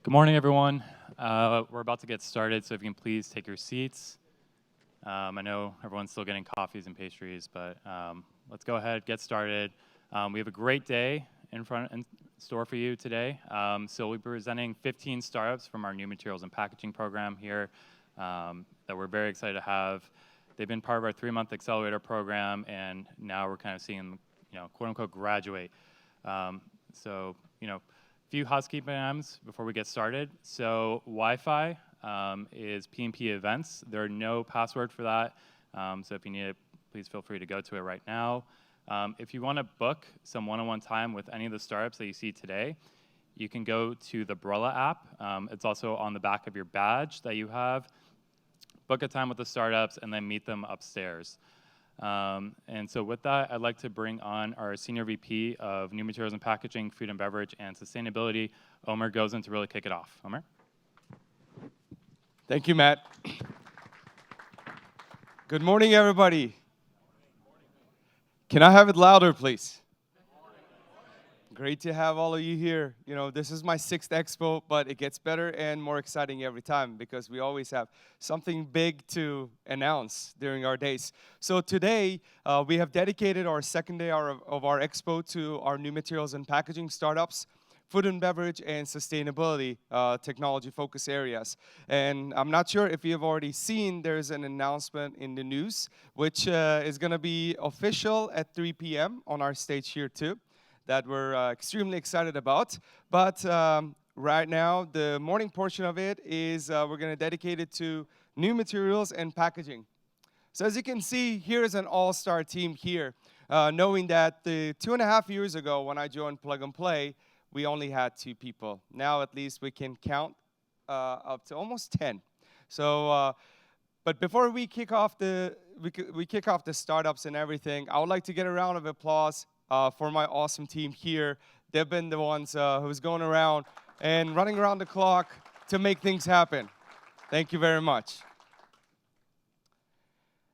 Good morning, everyone. We're about to get started, so if you can please take your seats. I know everyone's still getting coffees and pastries, but let's go ahead, get started. We have a great day in store for you today. So we'll be presenting 15 startups from our new materials and packaging program here that we're very excited to have. They've been part of our 3-month accelerator program, and now we're kind of seeing them, quote unquote, graduate. So, few housekeeping items before we get started. So Wi-Fi is P&P events. There are no password for that. So if you need it, please feel free to go to it right now. If you want to book some one-on-one time with any of the startups that you see today, you can go to the Brella app. It's also on the back of your badge that you have. Book a time with the startups and then meet them upstairs. And so with that, I'd like to bring on our Senior VP of New Materials and Packaging, Food and Beverage, and Sustainability, Omer Gozen, to really kick it off. Omer? Thank you, Matt. Good morning, everybody. Can I have it louder, please? Great to have all of you here. This is my 6th expo, but it gets better and more exciting every time because we always have something big to announce during our days. So today, we have dedicated our second day of our expo to our new materials and packaging startups, food and beverage, and sustainability technology focus areas. And I'm not sure if you've already seen, there's an announcement in the news, which is going to be official at 3 p.m. on our stage here too, that we're extremely excited about. But right now, the morning portion of it is we're going to dedicate it to new materials and packaging. So as you can see, here is an all-star team here, knowing that 2.5 years ago when I joined Plug and Play, we only had 2 people. Now at least we can count up to almost 10. So, but before we kick off the startups and everything, I would like to get a round of applause for my awesome team here. They've been the ones who's going around and running around the clock to make things happen. Thank you very much.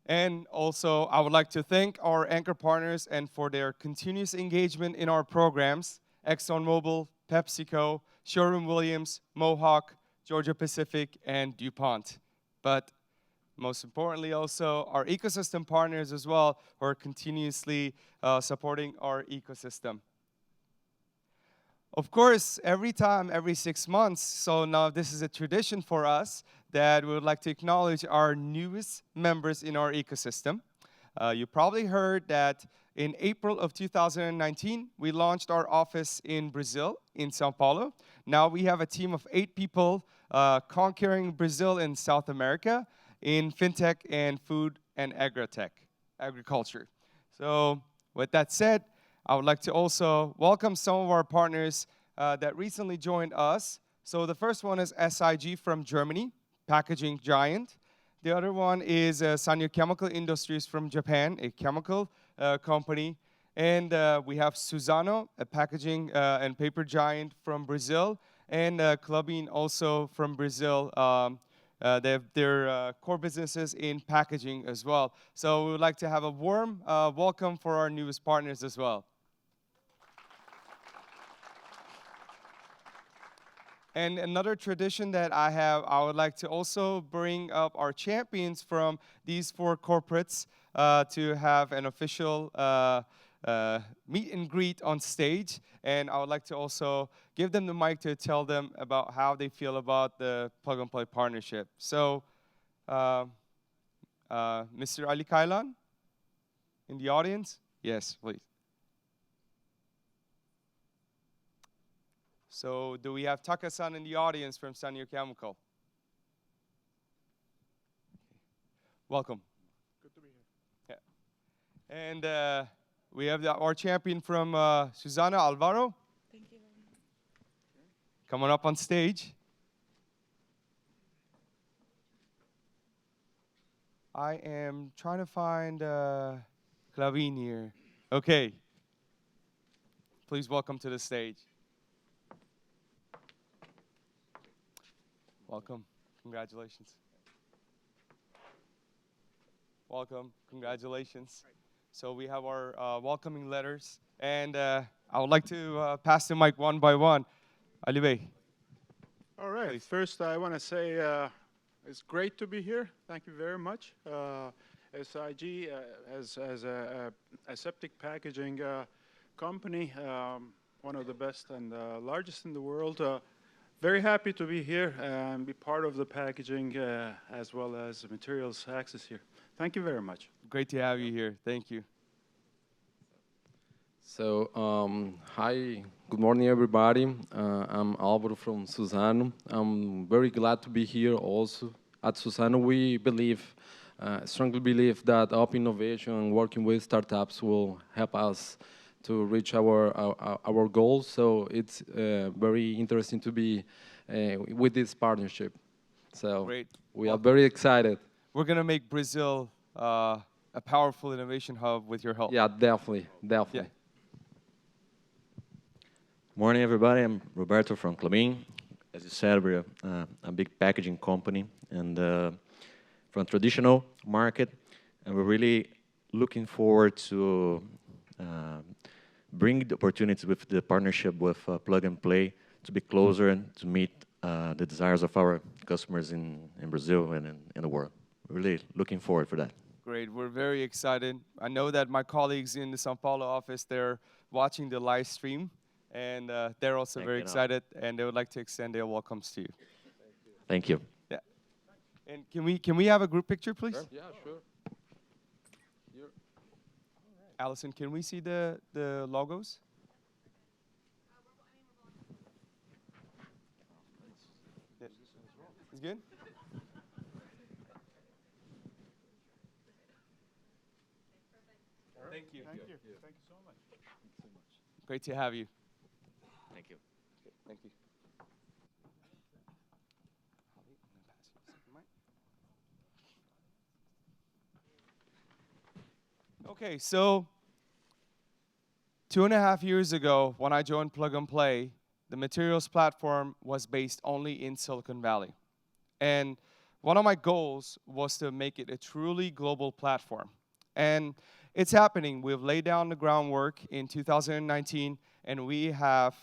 And also, I would like to thank our anchor partners and for their continuous engagement in our programs, ExxonMobil, PepsiCo, Sherwin-Williams, Mohawk, Georgia Pacific, and DuPont. But most importantly, also our ecosystem partners as well, who are continuously supporting our ecosystem. Of course, every 6 months, so now this is a tradition for us that we would like to acknowledge our newest members in our ecosystem. You probably heard that in April of 2019, we launched our office in Brazil, in Sao Paulo. Now we have a team of 8 people conquering Brazil and South America in fintech and food and agriculture. So with that said, I would like to also welcome some of our partners that recently joined us. So the first one is SIG from Germany, packaging giant. The other one is Sanyo Chemical Industries from Japan, a chemical company. And we have Suzano, a packaging and paper giant from Brazil, and Klabin also from Brazil. They have their core businesses in packaging as well. So we would like to have a warm welcome for our newest partners as well. And another tradition that I would like to also bring up our champions from these 4 corporates to have an official meet and greet on stage. And I would like to also give them the mic to tell them about how they feel about the Plug and Play partnership. So, Mr. Ali Kailan in the audience? Yes, please. So, do we have Taka-san in the audience from Sanyo Chemical? Welcome. Good to be here. Yeah. And we have our champion from Suzano, Alvaro. Thank you very much. Coming up on stage. I am trying to find Klavin here. Okay. Please welcome to the stage. Welcome. Congratulations. Welcome. Congratulations. So we have our welcoming letters. And I would like to pass the mic one by one. Ali Bey. All right. Please. First, I want to say it's great to be here. Thank you very much. SIG, as a aseptic packaging company, one of the best and largest in the world. Very happy to be here and be part of the packaging as well as materials access here. Thank you very much. Great to have you here. Thank you. So, hi, good morning, everybody. I'm Álvaro from Suzano. I'm very glad to be here also. At Suzano, we strongly believe that open innovation and working with startups will help us to reach our goals. So it's very interesting to be with this partnership. So Great. we are very excited. We're going to make Brazil a powerful innovation hub with your help. Yeah, definitely. Yeah. Morning, everybody. I'm Roberto from Klabin. As you said, we're a big packaging company and from traditional market, and we're really looking forward to bring the opportunities with the partnership with Plug and Play to be closer and to meet the desires of our customers in Brazil and in the world. We're really looking forward for that. Great. We're very excited. I know that my colleagues in the São Paulo office, they're watching the live stream. And they're also very excited, and they would like to extend their welcomes to you. Thank you. Yeah. And can we have a group picture, please? Yeah, sure. Allison, can we see the logos? Yeah. It's good? Thank you. Thank you. Thank you so much. Great to have you. Thank you. Thank you. Okay, so 2.5 years ago, when I joined Plug and Play, the materials platform was based only in Silicon Valley. And one of my goals was to make it a truly global platform. And it's happening. We've laid down the groundwork in 2019, and we have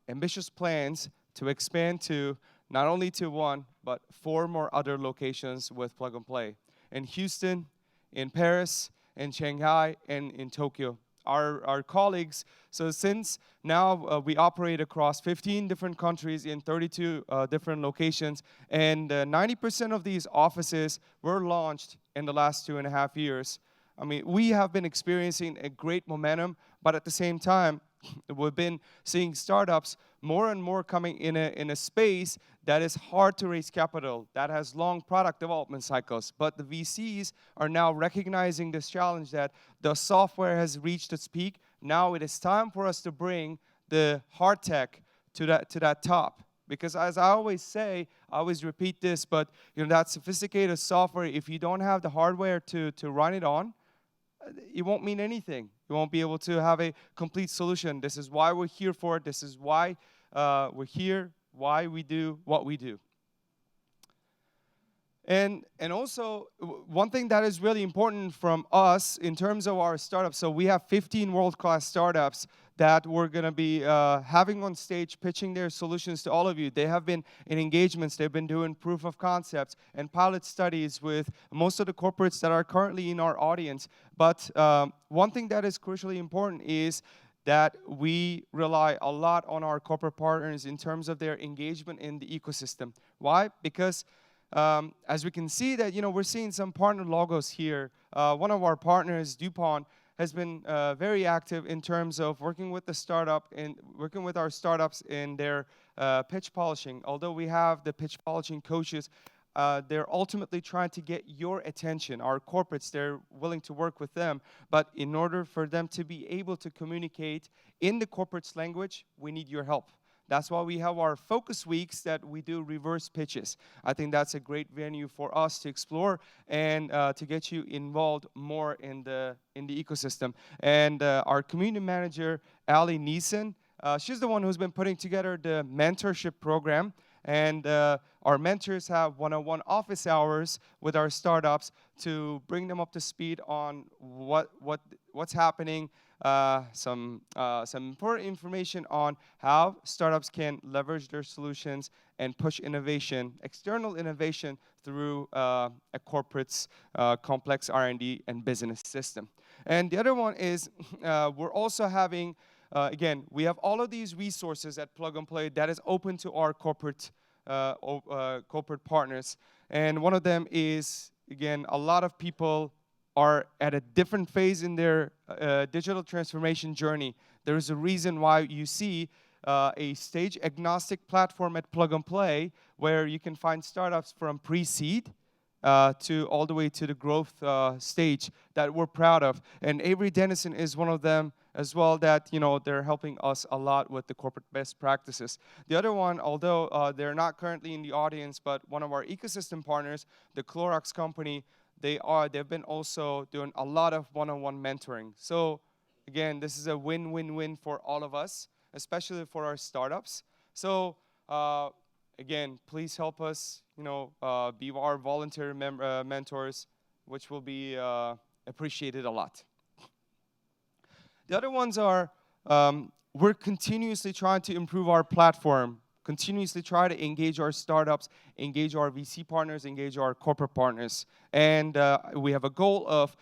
ambitious plans to expand to not only to 1, but 4 more other locations with Plug and Play. In Houston, in Paris, in Shanghai, and in Tokyo. Our colleagues, so since now we operate across 15 different countries in 32 different locations, and 90% of these offices were launched in the last 2.5 years. I mean, we have been experiencing a great momentum, but at the same time, we've been seeing startups more and more coming in a space that is hard to raise capital, that has long product development cycles. But the VCs are now recognizing this challenge that the software has reached its peak. Now it is time for us to bring the hard tech to that top. Because as I always say, I always repeat this, but that sophisticated software, if you don't have the hardware to run it on, it won't mean anything. You won't be able to have a complete solution. This is why we're here for it. This is why we're here, why we do what we do. And also, one thing that is really important from us in terms of our startups, so we have 15 world-class startups that we're going to be having on stage pitching their solutions to all of you. They have been in engagements. They've been doing proof of concepts and pilot studies with most of the corporates that are currently in our audience. But one thing that is crucially important is that we rely a lot on our corporate partners in terms of their engagement in the ecosystem. Why? Because as we can see that, we're seeing some partner logos here. One of our partners, DuPont, has been very active in terms of working with the startup and working with our startups in their pitch polishing. Although we have the pitch polishing coaches, they're ultimately trying to get your attention. Our corporates, they're willing to work with them. But in order for them to be able to communicate in the corporate's language, we need your help. That's why we have our focus weeks that we do reverse pitches. I think that's a great venue for us to explore and to get you involved more in the ecosystem. And our community manager, Ali Neeson, she's the one who's been putting together the mentorship program. And our mentors have one-on-one office hours with our startups to bring them up to speed on what's happening, some important information on how startups can leverage their solutions and push innovation, external innovation, through a corporate's complex R&D and business system. And the other one is we're also having, again, we have all of these resources at Plug and Play that is open to our corporate partners. And one of them is, again, a lot of people are at a different phase in their digital transformation journey. There is a reason why you see a stage agnostic platform at Plug and Play where you can find startups from pre-seed to all the way to the growth stage that we're proud of. And Avery Dennison is one of them as well, that they're helping us a lot with the corporate best practices. The other one, although they're not currently in the audience, but one of our ecosystem partners, the Clorox company, they've been also doing a lot of one-on-one mentoring. So again, this is a win-win-win for all of us, especially for our startups. So again, please help us, be our voluntary mentors, which will be appreciated a lot. The other ones are, we're continuously trying to improve our platform, continuously try to engage our startups, engage our VC partners, engage our corporate partners. And we have a goal of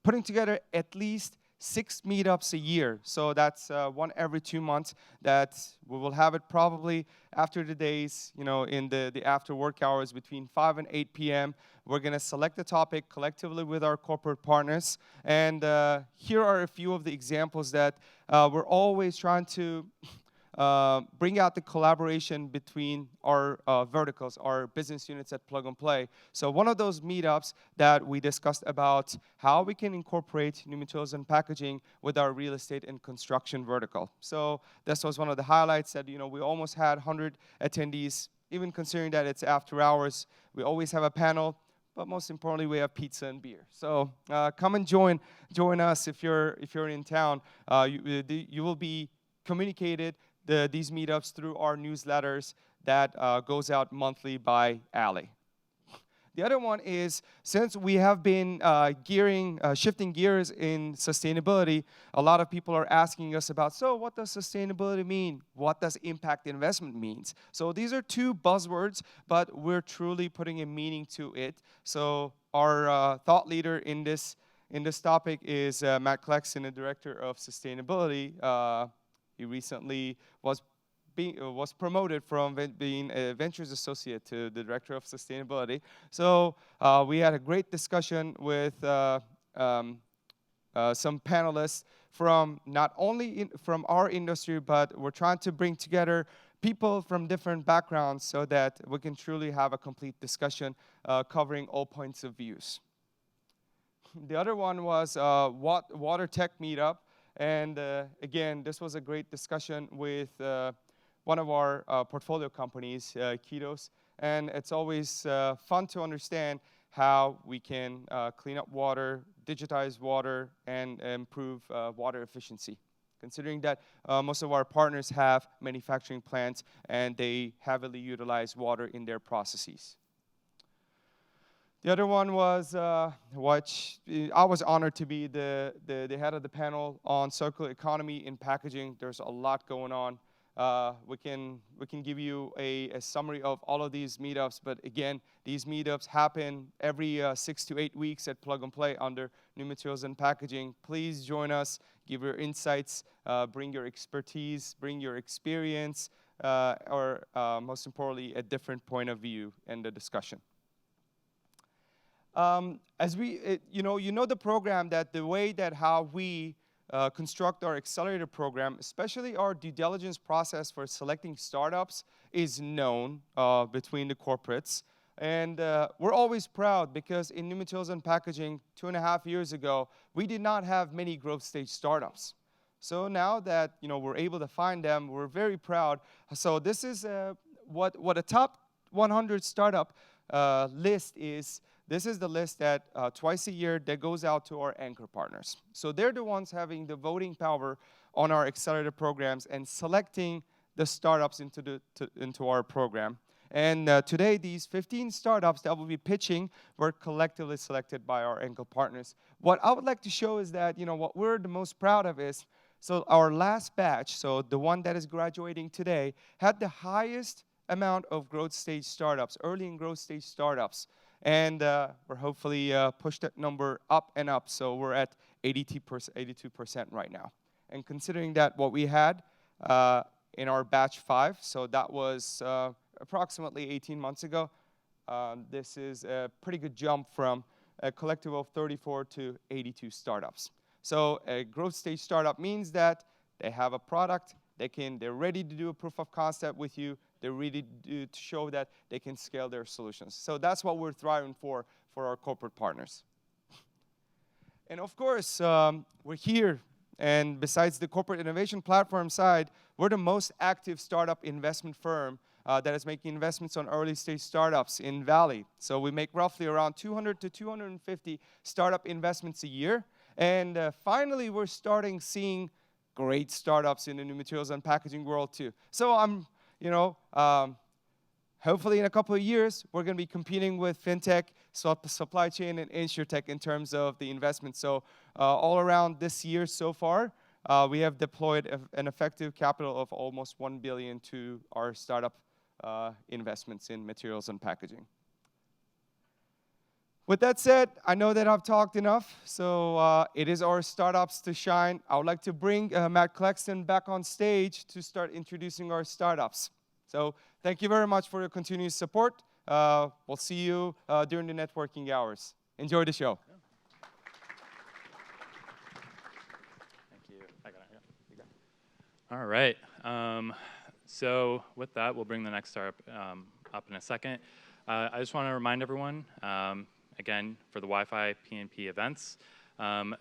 putting together at least 6 meetups a year. So that's one every 2 months, that we will have it probably after the days, in the after work hours between 5 and 8 p.m. We're going to select a topic collectively with our corporate partners. And here are a few of the examples that we're always trying to bring out the collaboration between our verticals, our business units at Plug and Play. So one of those meetups that we discussed about how we can incorporate new materials and packaging with our real estate and construction vertical. So this was one of the highlights that, we almost had 100 attendees, even considering that it's after hours. We always have a panel, but most importantly, we have pizza and beer. So come and join us if you're in town. You will be communicated these meetups through our newsletters that goes out monthly by Ali. The other one is, since we have been shifting gears in sustainability, a lot of people are asking us about, so what does sustainability mean? What does impact investment means? So these are 2 buzzwords, but we're truly putting a meaning to it. So our thought leader in this topic is Matt Clarkson, the Director of Sustainability. He recently was promoted from being a ventures associate to the director of sustainability. So we had a great discussion with some panelists from not only from our industry, but we're trying to bring together people from different backgrounds so that we can truly have a complete discussion covering all points of views. The other one was Water Tech Meetup. And again, this was a great discussion with one of our portfolio companies, Ketos. And it's always fun to understand how we can clean up water, digitize water, and improve water efficiency. Considering that most of our partners have manufacturing plants and they heavily utilize water in their processes. The other one was, I was honored to be the head of the panel on circular economy in packaging. There's a lot going on. We can give you a summary of all of these meetups, but again, these meetups happen every 6 to 8 weeks at Plug and Play under New Materials and Packaging. Please join us, give your insights, bring your expertise, bring your experience, or most importantly, a different point of view in the discussion. As you know the program, that the way that how we construct our accelerator program, especially our due diligence process for selecting startups, is known between the corporates. And we're always proud because in New Materials and Packaging 2.5 years ago, we did not have many growth stage startups. So now that we're able to find them, we're very proud. So this is what a top 100 startup list is. This is the list that twice a year that goes out to our anchor partners. So they're the ones having the voting power on our accelerator programs and selecting the startups into our program. And today, these 15 startups that we'll be pitching were collectively selected by our Anchor partners. What I would like to show is that, what we're the most proud of is, so our last batch, so the one that is graduating today, had the highest amount of growth stage startups, early and growth stage startups. And we're hopefully push that number up and up. So we're at 82% right now. And considering that what we had in our batch 5, so that was approximately 18 months ago, this is a pretty good jump from a collective of 34 to 82 startups. So a growth stage startup means that they have a product, they're ready to do a proof of concept with you, they're ready to show that they can scale their solutions. So that's what we're thriving for our corporate partners. And of course, we're here, and besides the corporate innovation platform side, we're the most active startup investment firm that is making investments on early stage startups in Valley. So we make roughly around 200 to 250 startup investments a year. And finally, we're starting seeing great startups in the new materials and packaging world too. So I'm, hopefully in a couple of years, we're going to be competing with fintech, supply chain, and insurtech in terms of the investment. So all around this year so far, we have deployed an effective capital of almost $1 billion to our startup investments in materials and packaging. With that said, I know that I've talked enough, so it is our startups to shine. I would like to bring Matt Clarkson back on stage to start introducing our startups. So thank you very much for your continued support. We'll see you during the networking hours. Enjoy the show. Thank you. I got it. Yeah. You go. All right. So with that, we'll bring the next startup up in a second. I just want to remind everyone, again, for the Wi-Fi PNP events,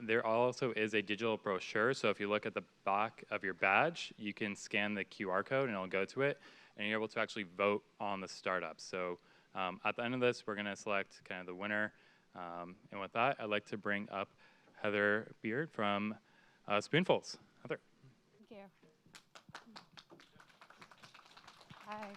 there also is a digital brochure. So if you look at the back of your badge, you can scan the QR code and it'll go to it, and you're able to actually vote on the startup. So at the end of this, we're going to select kind of the winner. And with that, I'd like to bring up Heather Beard from Spoonfuls. Heather. Thank you. Hi.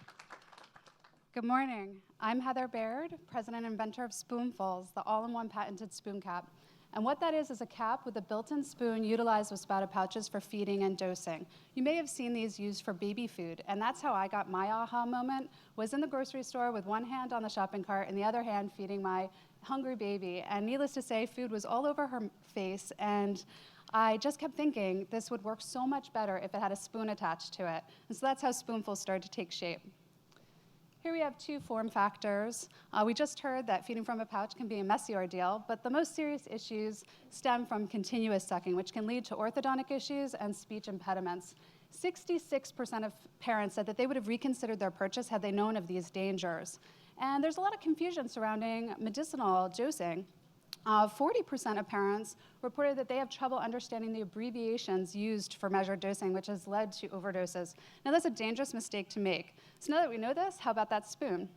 Good morning. I'm Heather Baird, president and inventor of Spoonfuls, the all-in-one patented spoon cap. And what that is a cap with a built-in spoon utilized with spouted pouches for feeding and dosing. You may have seen these used for baby food, and that's how I got my aha moment, was in the grocery store with one hand on the shopping cart and the other hand feeding my hungry baby. And needless to say, food was all over her face, and I just kept thinking this would work so much better if it had a spoon attached to it. And so that's how Spoonfuls started to take shape. Here we have 2 form factors. We just heard that feeding from a pouch can be a messy ordeal, but the most serious issues stem from continuous sucking, which can lead to orthodontic issues and speech impediments. 66% of parents said that they would have reconsidered their purchase had they known of these dangers. And there's a lot of confusion surrounding medicinal dosing. 40% of parents reported that they have trouble understanding the abbreviations used for measured dosing, which has led to overdoses. Now, that's a dangerous mistake to make. So now that we know this, how about that spoon?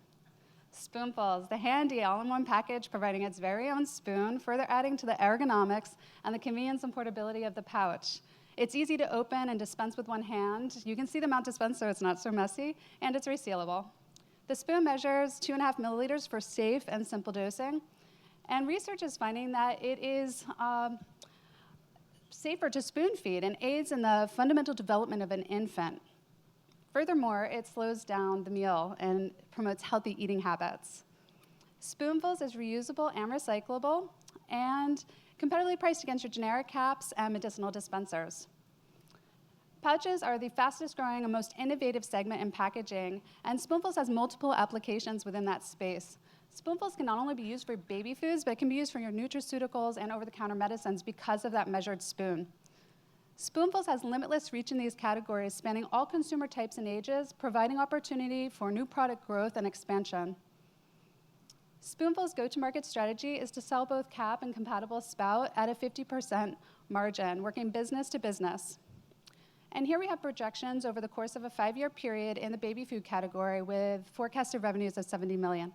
Spoonfuls, the handy all-in-one package providing its very own spoon, further adding to the ergonomics and the convenience and portability of the pouch. It's easy to open and dispense with one hand. You can see the mount dispensed so it's not so messy, and it's resealable. The spoon measures 2.5 milliliters for safe and simple dosing. And research is finding that it is safer to spoon feed and aids in the fundamental development of an infant. Furthermore, it slows down the meal and promotes healthy eating habits. Spoonfuls is reusable and recyclable and competitively priced against your generic caps and medicinal dispensers. Pouches are the fastest growing and most innovative segment in packaging, and Spoonfuls has multiple applications within that space. Spoonfuls can not only be used for baby foods, but it can be used for your nutraceuticals and over-the-counter medicines because of that measured spoon. Spoonfuls has limitless reach in these categories, spanning all consumer types and ages, providing opportunity for new product growth and expansion. Spoonfuls' go-to-market strategy is to sell both cap and compatible spout at a 50% margin, working business to business. And here we have projections over the course of a 5-year period in the baby food category with forecasted revenues of $70 million.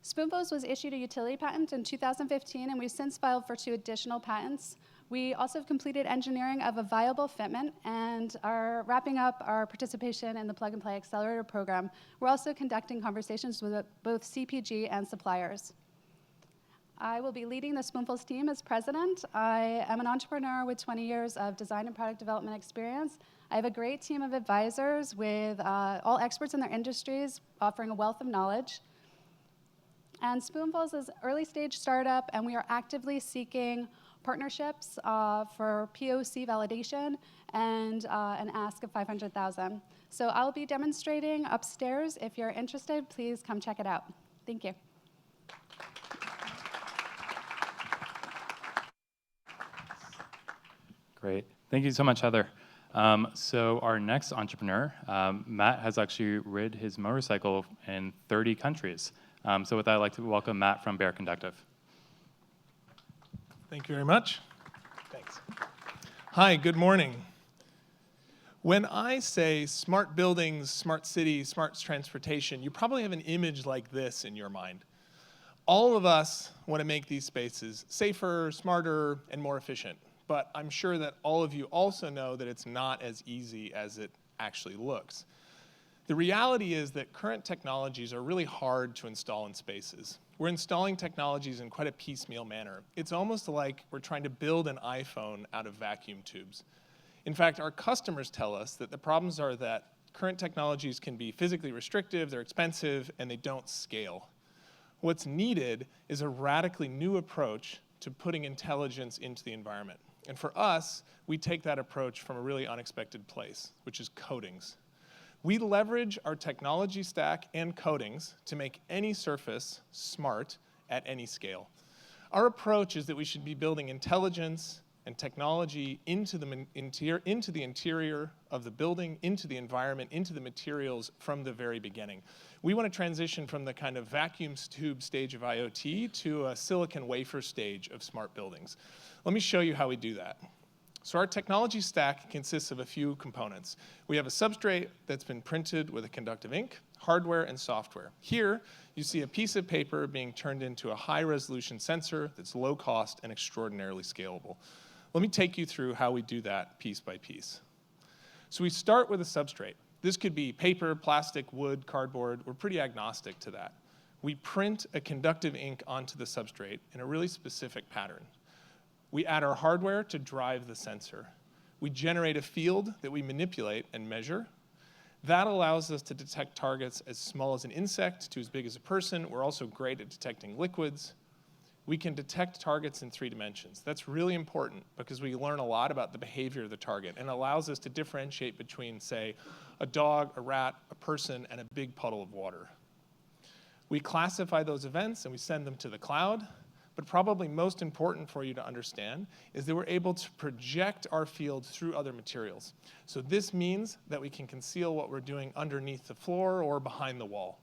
Spoonfuls was issued a utility patent in 2015, and we've since filed for 2 additional patents, We also have completed engineering of a viable fitment and are wrapping up our participation in the Plug and Play Accelerator program. We're also conducting conversations with both CPG and suppliers. I will be leading the Spoonfuls team as president. I am an entrepreneur with 20 years of design and product development experience. I have a great team of advisors with all experts in their industries, offering a wealth of knowledge. And Spoonfuls is an early stage startup, and we are actively seeking partnerships for POC validation and an ask of $500,000. So I'll be demonstrating upstairs. If you're interested, please come check it out. Thank you. Great. Thank you so much, Heather. So our next entrepreneur, Matt, has actually rid his motorcycle in 30 countries. So with that, I'd like to welcome Matt from Bayer Conductive. Thank you very much. Thanks. Hi, good morning. When I say smart buildings, smart cities, smart transportation, you probably have an image like this in your mind. All of us want to make these spaces safer, smarter, and more efficient. But I'm sure that all of you also know that it's not as easy as it actually looks. The reality is that current technologies are really hard to install in spaces. We're installing technologies in quite a piecemeal manner. It's almost like we're trying to build an iPhone out of vacuum tubes. In fact, our customers tell us that the problems are that current technologies can be physically restrictive, they're expensive, and they don't scale. What's needed is a radically new approach to putting intelligence into the environment. And for us, we take that approach from a really unexpected place, which is coatings. We leverage our technology stack and coatings to make any surface smart at any scale. Our approach is that we should be building intelligence and technology into the interior of the building, into the environment, into the materials from the very beginning. We want to transition from the kind of vacuum tube stage of IoT to a silicon wafer stage of smart buildings. Let me show you how we do that. So our technology stack consists of a few components. We have a substrate that's been printed with a conductive ink, hardware and software. Here, you see a piece of paper being turned into a high-resolution sensor that's low cost and extraordinarily scalable. Let me take you through how we do that piece by piece. So we start with a substrate. This could be paper, plastic, wood, cardboard. We're pretty agnostic to that. We print a conductive ink onto the substrate in a really specific pattern. We add our hardware to drive the sensor. We generate a field that we manipulate and measure. That allows us to detect targets as small as an insect to as big as a person. We're also great at detecting liquids. We can detect targets in 3 dimensions. That's really important because we learn a lot about the behavior of the target and allows us to differentiate between, say, a dog, a rat, a person, and a big puddle of water. We classify those events and we send them to the cloud. But probably most important for you to understand is that we're able to project our field through other materials. So this means that we can conceal what we're doing underneath the floor or behind the wall.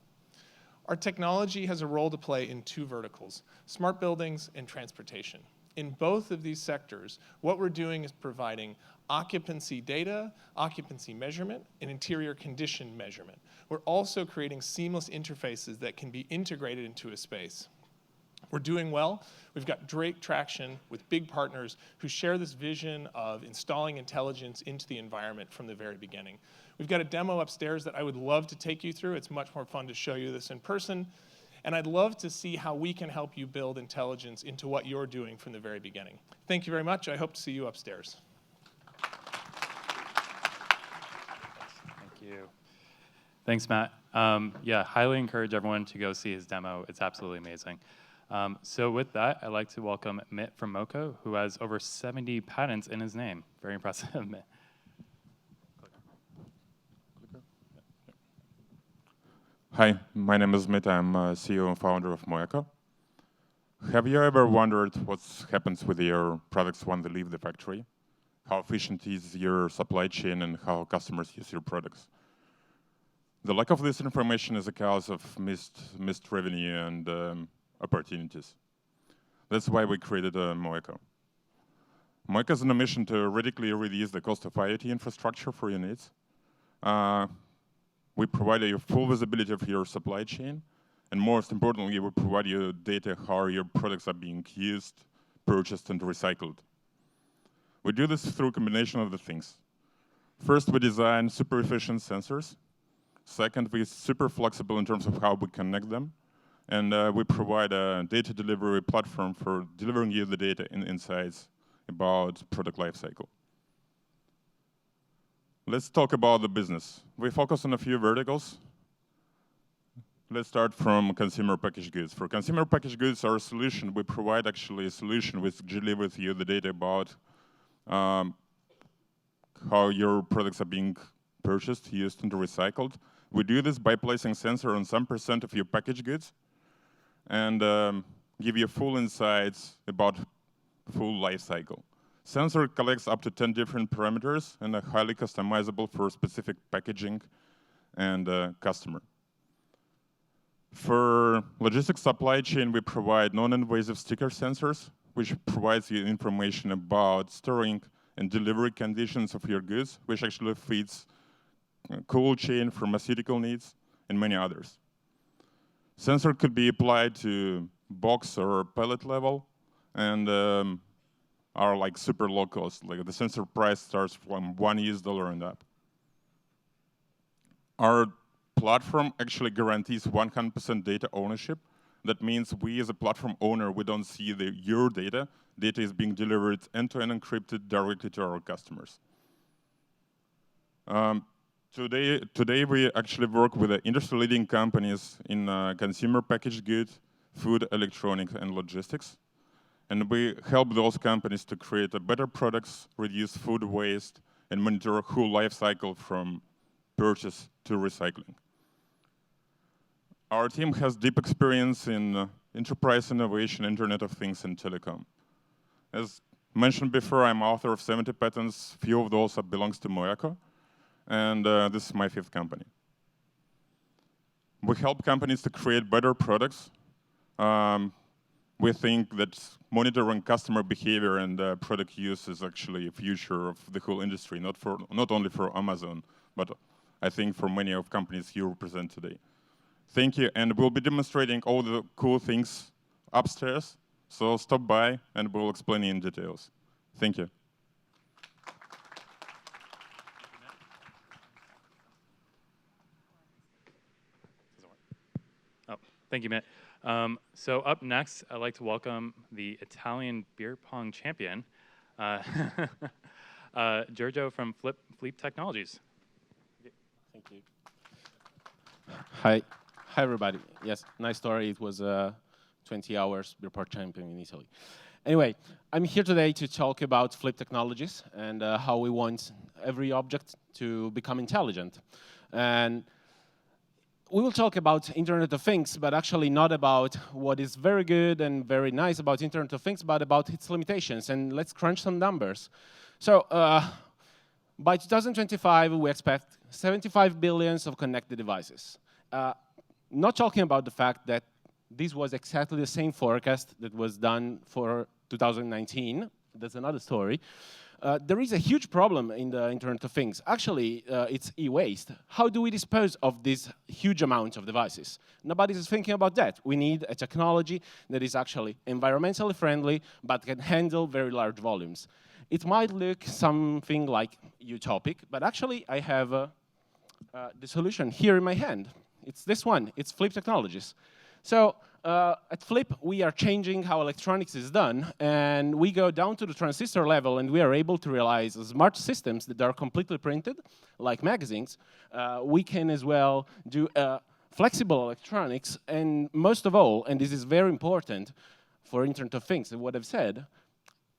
Our technology has a role to play in 2 verticals, smart buildings and transportation. In both of these sectors, what we're doing is providing occupancy data, occupancy measurement, and interior condition measurement. We're also creating seamless interfaces that can be integrated into a space. We're doing well. We've got great traction with big partners who share this vision of installing intelligence into the environment from the very beginning. We've got a demo upstairs that I would love to take you through. It's much more fun to show you this in person. And I'd love to see how we can help you build intelligence into what you're doing from the very beginning. Thank you very much. I hope to see you upstairs. Thank you. Thanks, Matt. Yeah, highly encourage everyone to go see his demo. It's absolutely amazing. So with that, I'd like to welcome Mitt from Moco, who has over 70 patents in his name. Very impressive, Mitt. Hi, my name is Mitt. I'm CEO and founder of Moeco. Have you ever wondered what happens with your products when they leave the factory? How efficient is your supply chain and how customers use your products? The lack of this information is a cause of missed revenue and opportunities. That's why we created Moeco. Moeco is on a mission to radically reduce the cost of IoT infrastructure for your needs. We provide you full visibility of your supply chain, and most importantly, we provide you data how your products are being used, purchased, and recycled. We do this through a combination of the things. First, we design super efficient sensors. Second, we're super flexible in terms of how we connect them. And we provide a data delivery platform for delivering you the data and insights about product lifecycle. Let's talk about the business. We focus on a few verticals. Let's start from consumer packaged goods. For consumer packaged goods, our solution, we provide actually a solution which delivers you the data about how your products are being purchased, used, and recycled. We do this by placing sensor on some % of your packaged goods and give you full insights about full life cycle. Sensor collects up to 10 different parameters and are highly customizable for specific packaging and customer. For logistics supply chain, we provide non-invasive sticker sensors, which provides you information about storing and delivery conditions of your goods, which actually feeds cold chain, pharmaceutical needs, and many others. Sensor could be applied to box or pallet level, and are like super low cost. Like the sensor price starts from $1 and up. Our platform actually guarantees 100% data ownership. That means we as a platform owner, we don't see your data. Data is being delivered end-to-end encrypted directly to our customers. Today we actually work with industry-leading companies in consumer packaged goods, food, electronics, and logistics. And we help those companies to create better products, reduce food waste, and monitor a whole life cycle from purchase to recycling. Our team has deep experience in enterprise innovation, Internet of Things, and telecom. As mentioned before, I'm author of 70 patents. Few of those belongs to Moeco, and this is my 5th company. We help companies to create better products. We think that monitoring customer behavior and product use is actually a future of the whole industry, not only for Amazon, but I think for many of companies you represent today. Thank you, and we'll be demonstrating all the cool things upstairs, so stop by and we'll explain in details. Thank you. Oh, thank you, Matt. So up next, I'd like to welcome the Italian beer pong champion, Giorgio from Fleet Technologies. Thank you. Hi everybody. Yes, nice story. It was 20 hours beer pong champion in Italy. Anyway, I'm here today to talk about Fleet Technologies and how we want every object to become intelligent. And we will talk about Internet of Things, but actually not about what is very good and very nice about Internet of Things, but about its limitations. And let's crunch some numbers. So by 2025, we expect 75 billion of connected devices. Not talking about the fact that this was exactly the same forecast that was done for 2019. That's another story. There is a huge problem in the Internet of Things. Actually, it's e-waste. How do we dispose of this huge amount of devices? Nobody is thinking about that. We need a technology that is actually environmentally friendly, but can handle very large volumes. It might look something like utopic, but actually I have the solution here in my hand. It's this one. It's Fleet Technologies. So at Flip, we are changing how electronics is done, and we go down to the transistor level, and we are able to realize smart systems that are completely printed, like magazines. We can as well do flexible electronics, and most of all, and this is very important for Internet of Things, and what I've said,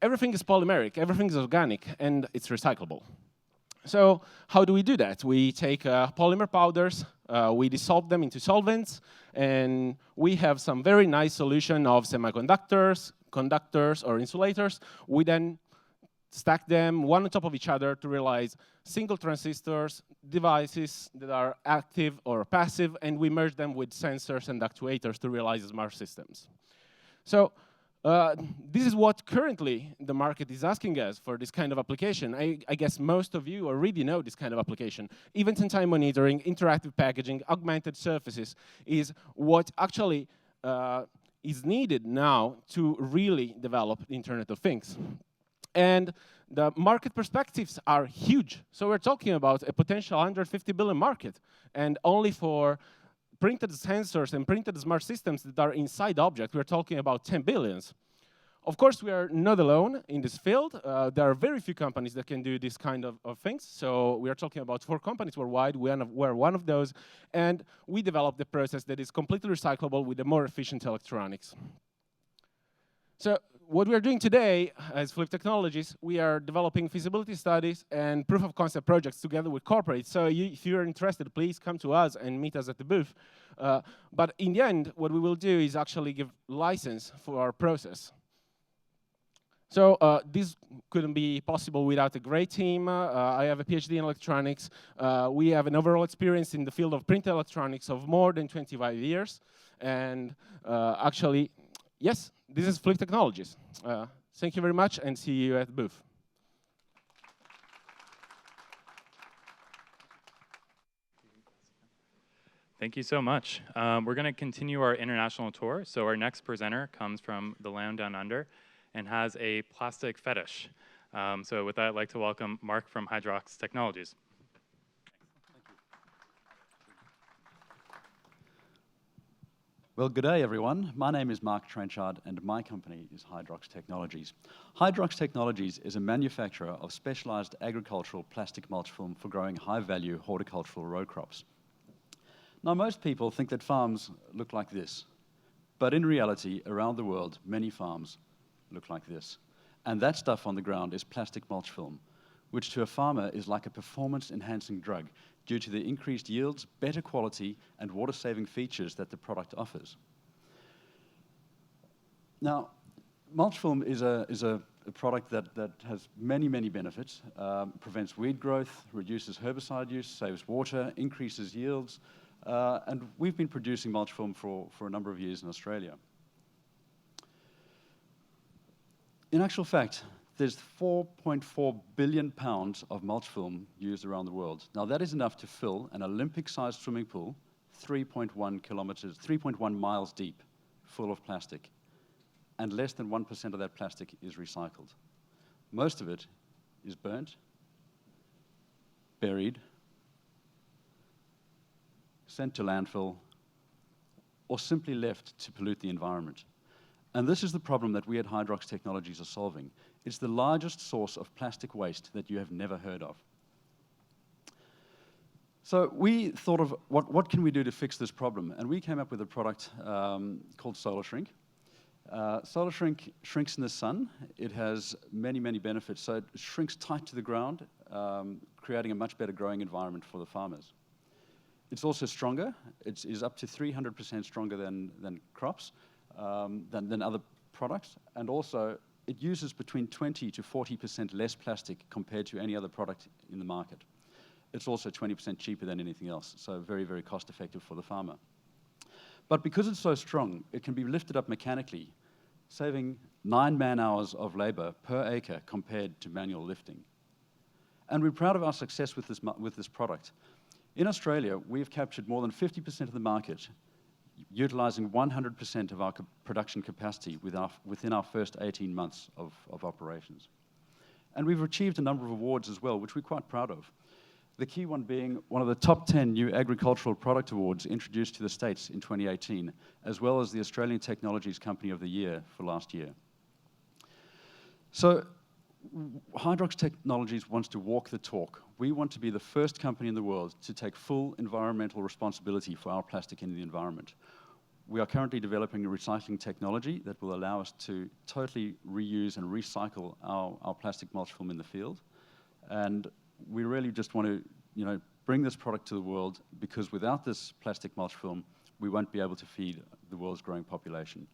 everything is polymeric, everything is organic, and it's recyclable. So how do we do that? We take polymer powders, we dissolve them into solvents, and we have some very nice solution of semiconductors, conductors, or insulators. We then stack them one on top of each other to realize single transistors, devices that are active or passive, and we merge them with sensors and actuators to realize smart systems. So this is what currently the market is asking us for this kind of application. I guess most of you already know this kind of application. Event-in-time monitoring, interactive packaging, augmented surfaces is what actually is needed now to really develop the Internet of Things. And the market perspectives are huge. So we're talking about a potential 150 billion market, and only for printed sensors and printed smart systems that are inside the object, we're talking about 10 billions. Of course, we are not alone in this field. There are very few companies that can do this kind of things. So we are talking about 4 companies worldwide. We're one of those. And we developed the process that is completely recyclable with a more efficient electronics. So what we are doing today as Flip Technologies, we are developing feasibility studies and proof of concept projects together with corporates. So if you're interested, please come to us and meet us at the booth. But in the end, what we will do is actually give license for our process. So this couldn't be possible without a great team. I have a PhD in electronics. We have an overall experience in the field of printed electronics of more than 25 years. And actually, yes, this is Flip Technologies. Thank you very much, and see you at the booth. Thank you so much. We're going to continue our international tour. So our next presenter comes from the land down under and has a plastic fetish. So with that, I'd like to welcome Mark from Hydrox Technologies. Well, good day, everyone. My name is Mark Trenchard, and my company is Hydrox Technologies. Hydrox Technologies is a manufacturer of specialized agricultural plastic mulch film for growing high-value horticultural row crops. Now, most people think that farms look like this, but in reality, around the world, many farms look like this. And that stuff on the ground is plastic mulch film, which to a farmer is like a performance-enhancing drug due to the increased yields, better quality, and water-saving features that the product offers. Now, mulch film is a product that has many, many benefits. Prevents weed growth, reduces herbicide use, saves water, increases yields, and we've been producing mulch film for a number of years in Australia. In actual fact, there's 4.4 billion pounds of mulch film used around the world. Now, that is enough to fill an Olympic-sized swimming pool 3.1 miles deep, full of plastic. And less than 1% of that plastic is recycled. Most of it is burnt, buried, sent to landfill, or simply left to pollute the environment. And this is the problem that we at Hydrox Technologies are solving. It's the largest source of plastic waste that you have never heard of. So we thought of what can we do to fix this problem? And we came up with a product called Solar Shrink. Solar Shrink shrinks in the sun. It has many, many benefits. So it shrinks tight to the ground, creating a much better growing environment for the farmers. It's also stronger. It is up to 300% stronger than crops. Than other products, and also it uses between 20 to 40% less plastic compared to any other product in the market. It's also 20% cheaper than anything else, so very, very cost effective for the farmer. But because it's so strong, it can be lifted up mechanically, saving 9 man-hours of labor per acre compared to manual lifting. And we're proud of our success with this product. In Australia, we've captured more than 50% of the market, utilizing 100% of our production capacity within our first 18 months of operations. And we've achieved a number of awards as well, which we're quite proud of. The key one being one of the top 10 new agricultural product awards introduced to the States in 2018, as well as the Australian Technologies Company of the Year for last year. So Hydrox Technologies wants to walk the talk. We want to be the first company in the world to take full environmental responsibility for our plastic in the environment. We are currently developing a recycling technology that will allow us to totally reuse and recycle our plastic mulch film in the field. And we really just want to, bring this product to the world, because without this plastic mulch film, we won't be able to feed the world's growing population.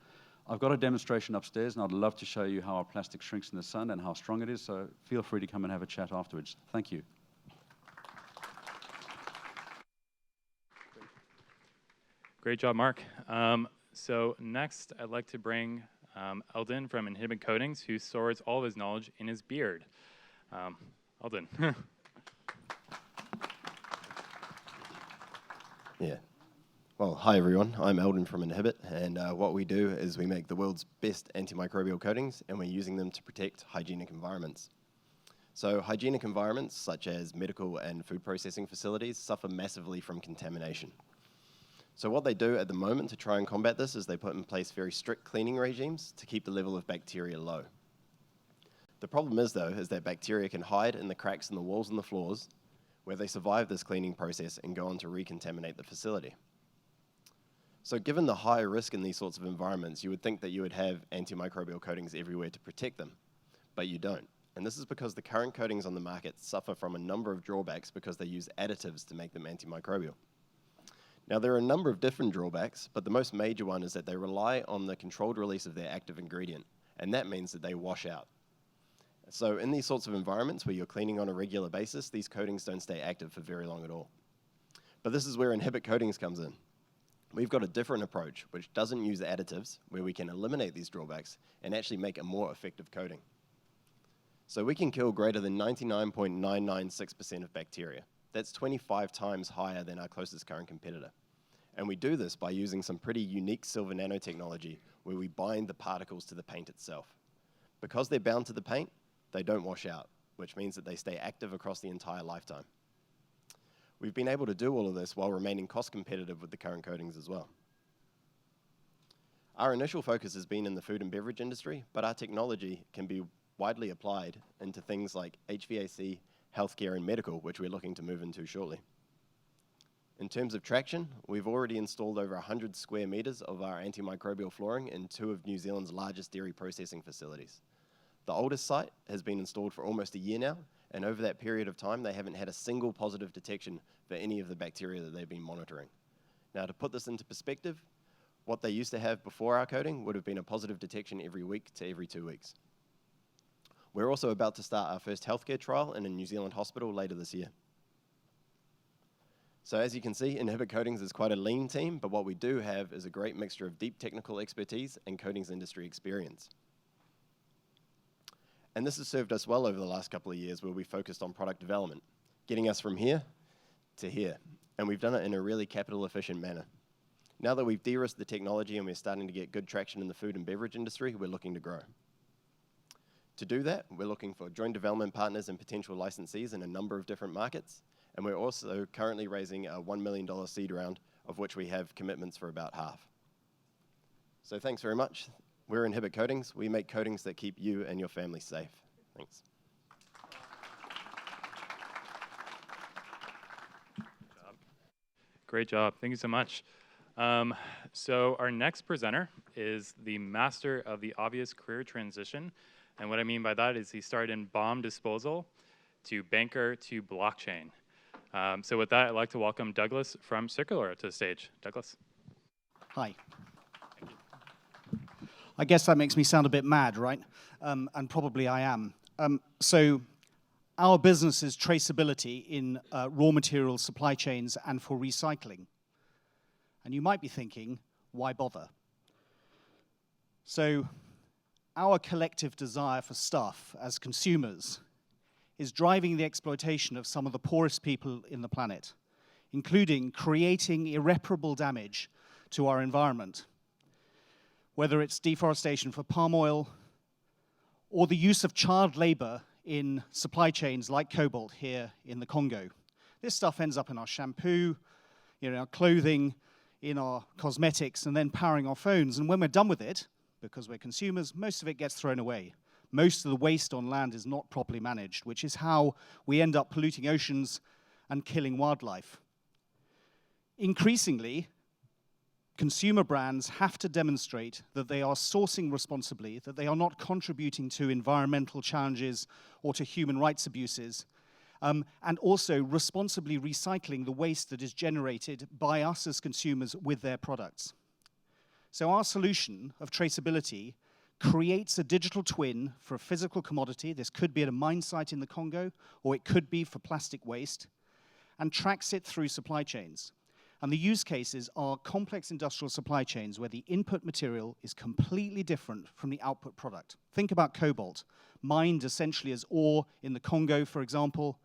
I've got a demonstration upstairs, and I'd love to show you how our plastic shrinks in the sun and how strong it is, so feel free to come and have a chat afterwards. Thank you. Great job, Mark. So next, I'd like to bring Eldon from Inhibit Coatings, who stores all of his knowledge in his beard. Eldon. Yeah. Well, hi everyone, I'm Eldon from Inhibit, and what we do is we make the world's best antimicrobial coatings, and we're using them to protect hygienic environments. So hygienic environments, such as medical and food processing facilities, suffer massively from contamination. So what they do at the moment to try and combat this is they put in place very strict cleaning regimes to keep the level of bacteria low. The problem is, though, is that bacteria can hide in the cracks in the walls and the floors, where they survive this cleaning process and go on to recontaminate the facility. So given the high risk in these sorts of environments, you would think that you would have antimicrobial coatings everywhere to protect them, but you don't. And this is because the current coatings on the market suffer from a number of drawbacks because they use additives to make them antimicrobial. Now, there are a number of different drawbacks, but the most major one is that they rely on the controlled release of their active ingredient, and that means that they wash out. So in these sorts of environments where you're cleaning on a regular basis, these coatings don't stay active for very long at all. But this is where Inhibit Coatings comes in. We've got a different approach, which doesn't use additives, where we can eliminate these drawbacks and actually make a more effective coating. So we can kill greater than 99.996% of bacteria. That's 25 times higher than our closest current competitor. And we do this by using some pretty unique silver nanotechnology, where we bind the particles to the paint itself. Because they're bound to the paint, they don't wash out, which means that they stay active across the entire lifetime. We've been able to do all of this while remaining cost competitive with the current coatings as well. Our initial focus has been in the food and beverage industry, but our technology can be widely applied into things like HVAC, healthcare, and medical, which we're looking to move into shortly. In terms of traction, we've already installed over 100 square meters of our antimicrobial flooring in 2 of New Zealand's largest dairy processing facilities. The oldest site has been installed for almost a year now, and over that period of time, they haven't had a single positive detection for any of the bacteria that they've been monitoring. Now, to put this into perspective, what they used to have before our coating would have been a positive detection every week to every 2 weeks. We're also about to start our first healthcare trial in a New Zealand hospital later this year. So as you can see, Inhibit Coatings is quite a lean team, but what we do have is a great mixture of deep technical expertise and coatings industry experience. And this has served us well over the last couple of years, where we focused on product development, getting us from here to here. And we've done it in a really capital efficient manner. Now that we've de-risked the technology and we're starting to get good traction in the food and beverage industry, we're looking to grow. To do that, we're looking for joint development partners and potential licensees in a number of different markets. And we're also currently raising a $1 million seed round, of which we have commitments for about half. So thanks very much. We're Inhibit Coatings. We make coatings that keep you and your family safe. Thanks. Great job. Thank you so much. So our next presenter is the master of the obvious career transition. And what I mean by that is he started in bomb disposal to banker to blockchain. So with that, I'd like to welcome Douglas from Circular to the stage. Douglas. Hi. I guess that makes me sound a bit mad, right? And probably I am. So our business is traceability in raw material supply chains and for recycling. And you might be thinking, why bother? So our collective desire for stuff as consumers is driving the exploitation of some of the poorest people in the planet, including creating irreparable damage to our environment, whether it's deforestation for palm oil or the use of child labor in supply chains like cobalt here in the Congo. This stuff ends up in our shampoo, in our clothing, in our cosmetics, and then powering our phones. And when we're done with it, because we're consumers, most of it gets thrown away. Most of the waste on land is not properly managed, which is how we end up polluting oceans and killing wildlife. Increasingly, consumer brands have to demonstrate that they are sourcing responsibly, that they are not contributing to environmental challenges or to human rights abuses, and also responsibly recycling the waste that is generated by us as consumers with their products. So our solution of traceability creates a digital twin for a physical commodity. This could be at a mine site in the Congo, or it could be for plastic waste, and tracks it through supply chains. And the use cases are complex industrial supply chains where the input material is completely different from the output product. Think about cobalt, mined essentially as ore in the Congo, for example,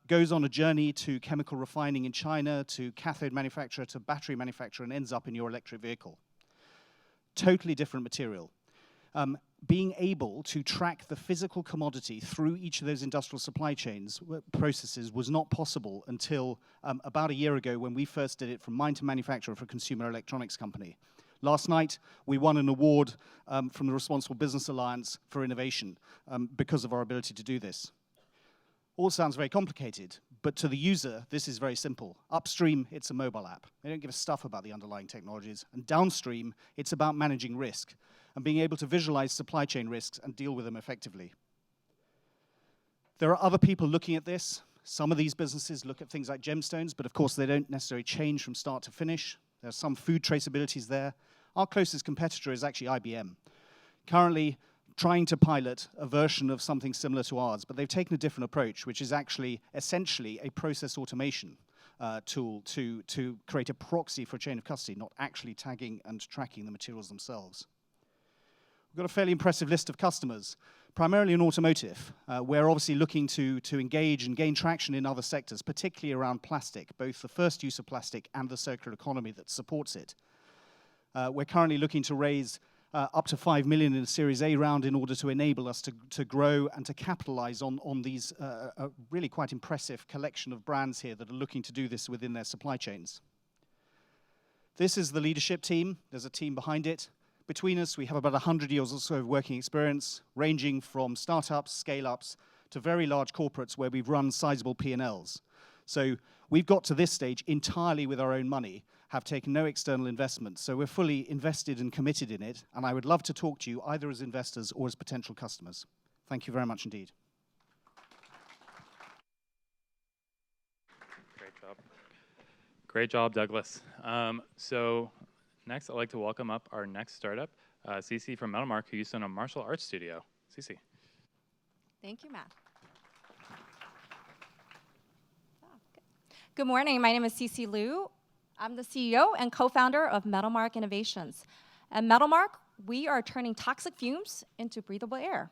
goes on a journey to chemical refining in China, to cathode manufacturer, to battery manufacturer, and ends up in your electric vehicle. Totally different material. Being able to track the physical commodity through each of those industrial supply chains processes was not possible until about a year ago when we first did it from mine to manufacturer for a consumer electronics company. Last night, we won an award from the Responsible Business Alliance for innovation because of our ability to do this. All sounds very complicated, but to the user, this is very simple. Upstream, it's a mobile app. They don't give a stuff about the underlying technologies. And downstream, it's about managing risk and being able to visualize supply chain risks and deal with them effectively. There are other people looking at this. Some of these businesses look at things like gemstones, but of course they don't necessarily change from start to finish. There are some food traceabilities there. Our closest competitor is actually IBM. Currently trying to pilot a version of something similar to ours, but they've taken a different approach, which is actually essentially a process automation tool to create a proxy for a chain of custody, not actually tagging and tracking the materials themselves. We've got a fairly impressive list of customers, primarily in automotive. We're obviously looking to engage and gain traction in other sectors, particularly around plastic, both the first use of plastic and the circular economy that supports it. We're currently looking to raise up to 5 million in a Series A round in order to enable us to grow and to capitalize on these really quite impressive collection of brands here that are looking to do this within their supply chains. This is the leadership team. There's a team behind it. Between us, we have about 100 years or so of working experience, ranging from startups, scale-ups, to very large corporates where we've run sizable P&Ls. So we've got to this stage entirely with our own money, have taken no external investment. So we're fully invested and committed in it, and I would love to talk to you either as investors or as potential customers. Thank you very much indeed. Great job. Great job, Douglas. So next, I'd like to welcome up our next startup, Cece from Metalmark, who used to own a martial arts studio. Cece. Thank you, Matt. Good morning. My name is Cece Liu. I'm the CEO and co-founder of Metalmark Innovations. At Metalmark, we are turning toxic fumes into breathable air.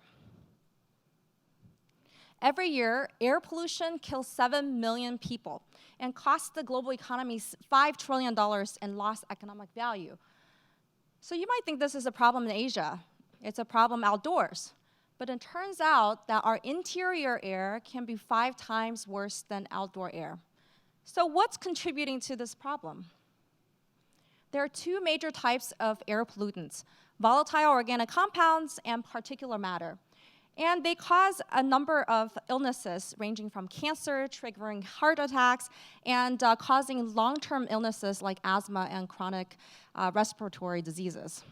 Every year, air pollution kills 7 million people and costs the global economy $5 trillion in lost economic value. So you might think this is a problem in Asia. It's a problem outdoors. But it turns out that our interior air can be 5 times worse than outdoor air. So what's contributing to this problem? There are 2 major types of air pollutants, volatile organic compounds and particulate matter. And they cause a number of illnesses, ranging from cancer, triggering heart attacks, and causing long-term illnesses like asthma and chronic respiratory diseases.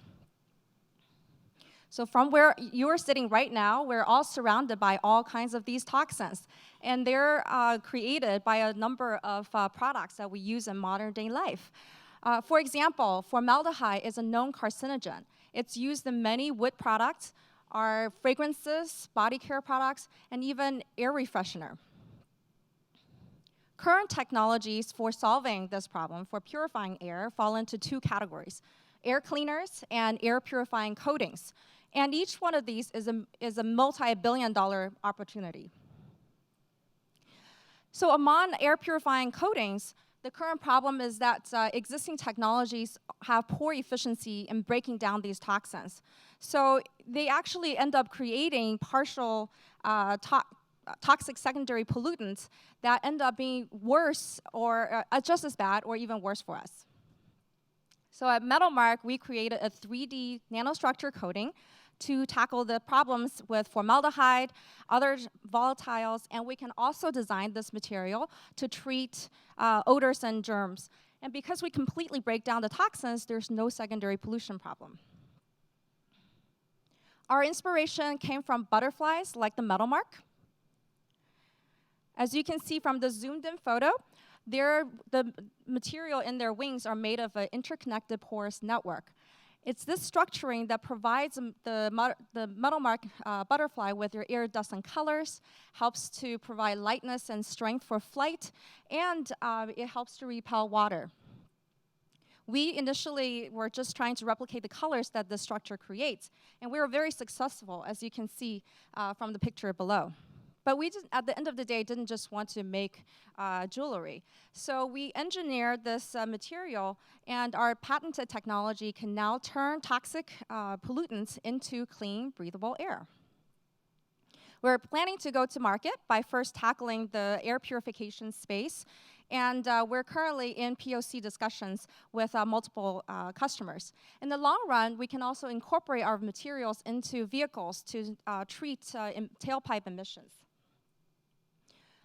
So from where you're sitting right now, we're all surrounded by all kinds of these toxins. And they're created by a number of products that we use in modern day life. For example, formaldehyde is a known carcinogen. It's used in many wood products, our fragrances, body care products, and even air refreshener. Current technologies for solving this problem, for purifying air, fall into 2 categories: air cleaners and air purifying coatings. And each one of these is a multi-billion-dollar opportunity. So among air purifying coatings, the current problem is that existing technologies have poor efficiency in breaking down these toxins. So they actually end up creating partial toxic secondary pollutants that end up being worse or just as bad or even worse for us. So at Metalmark, we created a 3D nanostructure coating to tackle the problems with formaldehyde, other volatiles, and we can also design this material to treat odors and germs. And because we completely break down the toxins, there's no secondary pollution problem. Our inspiration came from butterflies like the Metalmark. As you can see from the zoomed-in photo, the material in their wings are made of an interconnected porous network. It's this structuring that provides the Metalmark butterfly with their iridescent colors, helps to provide lightness and strength for flight, and it helps to repel water. We initially were just trying to replicate the colors that this structure creates, and we were very successful, as you can see from the picture below. But we didn't, at the end of the day, didn't just want to make jewelry. So we engineered this material, and our patented technology can now turn toxic pollutants into clean, breathable air. We're planning to go to market by first tackling the air purification space, and we're currently in POC discussions with multiple customers. In the long run, we can also incorporate our materials into vehicles to treat tailpipe emissions.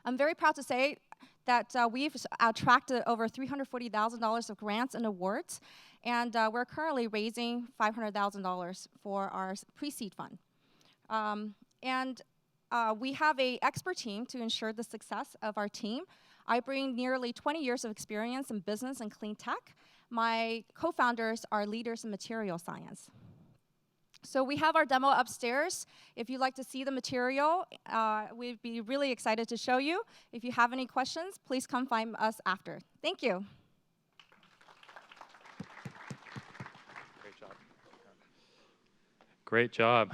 I'm very proud to say that we've attracted over $340,000 of grants and awards, and we're currently raising $500,000 for our pre-seed fund. We have an expert team to ensure the success of our team. I bring nearly 20 years of experience in business and clean tech. My co-founders are leaders in material science. So we have our demo upstairs. If you'd like to see the material, we'd be really excited to show you. If you have any questions, please come find us after. Thank you. Great job.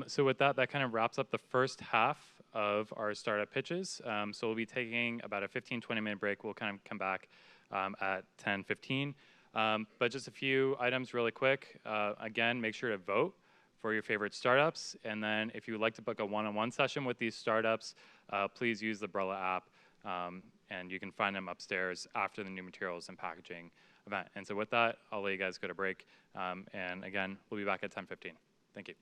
So with that, that kind of wraps up the first half of our startup pitches. So we'll be taking about a 15-20-minute break. We'll kind of come back at 10:15. But just a few items really quick. Again, make sure to vote for your favorite startups. And then if you would like to book a one-on-one session with these startups, please use the Brella app. And you can find them upstairs after the new materials and packaging event. And so with that, I'll let you guys go to break. And again, we'll be back at 10:15. Thank you.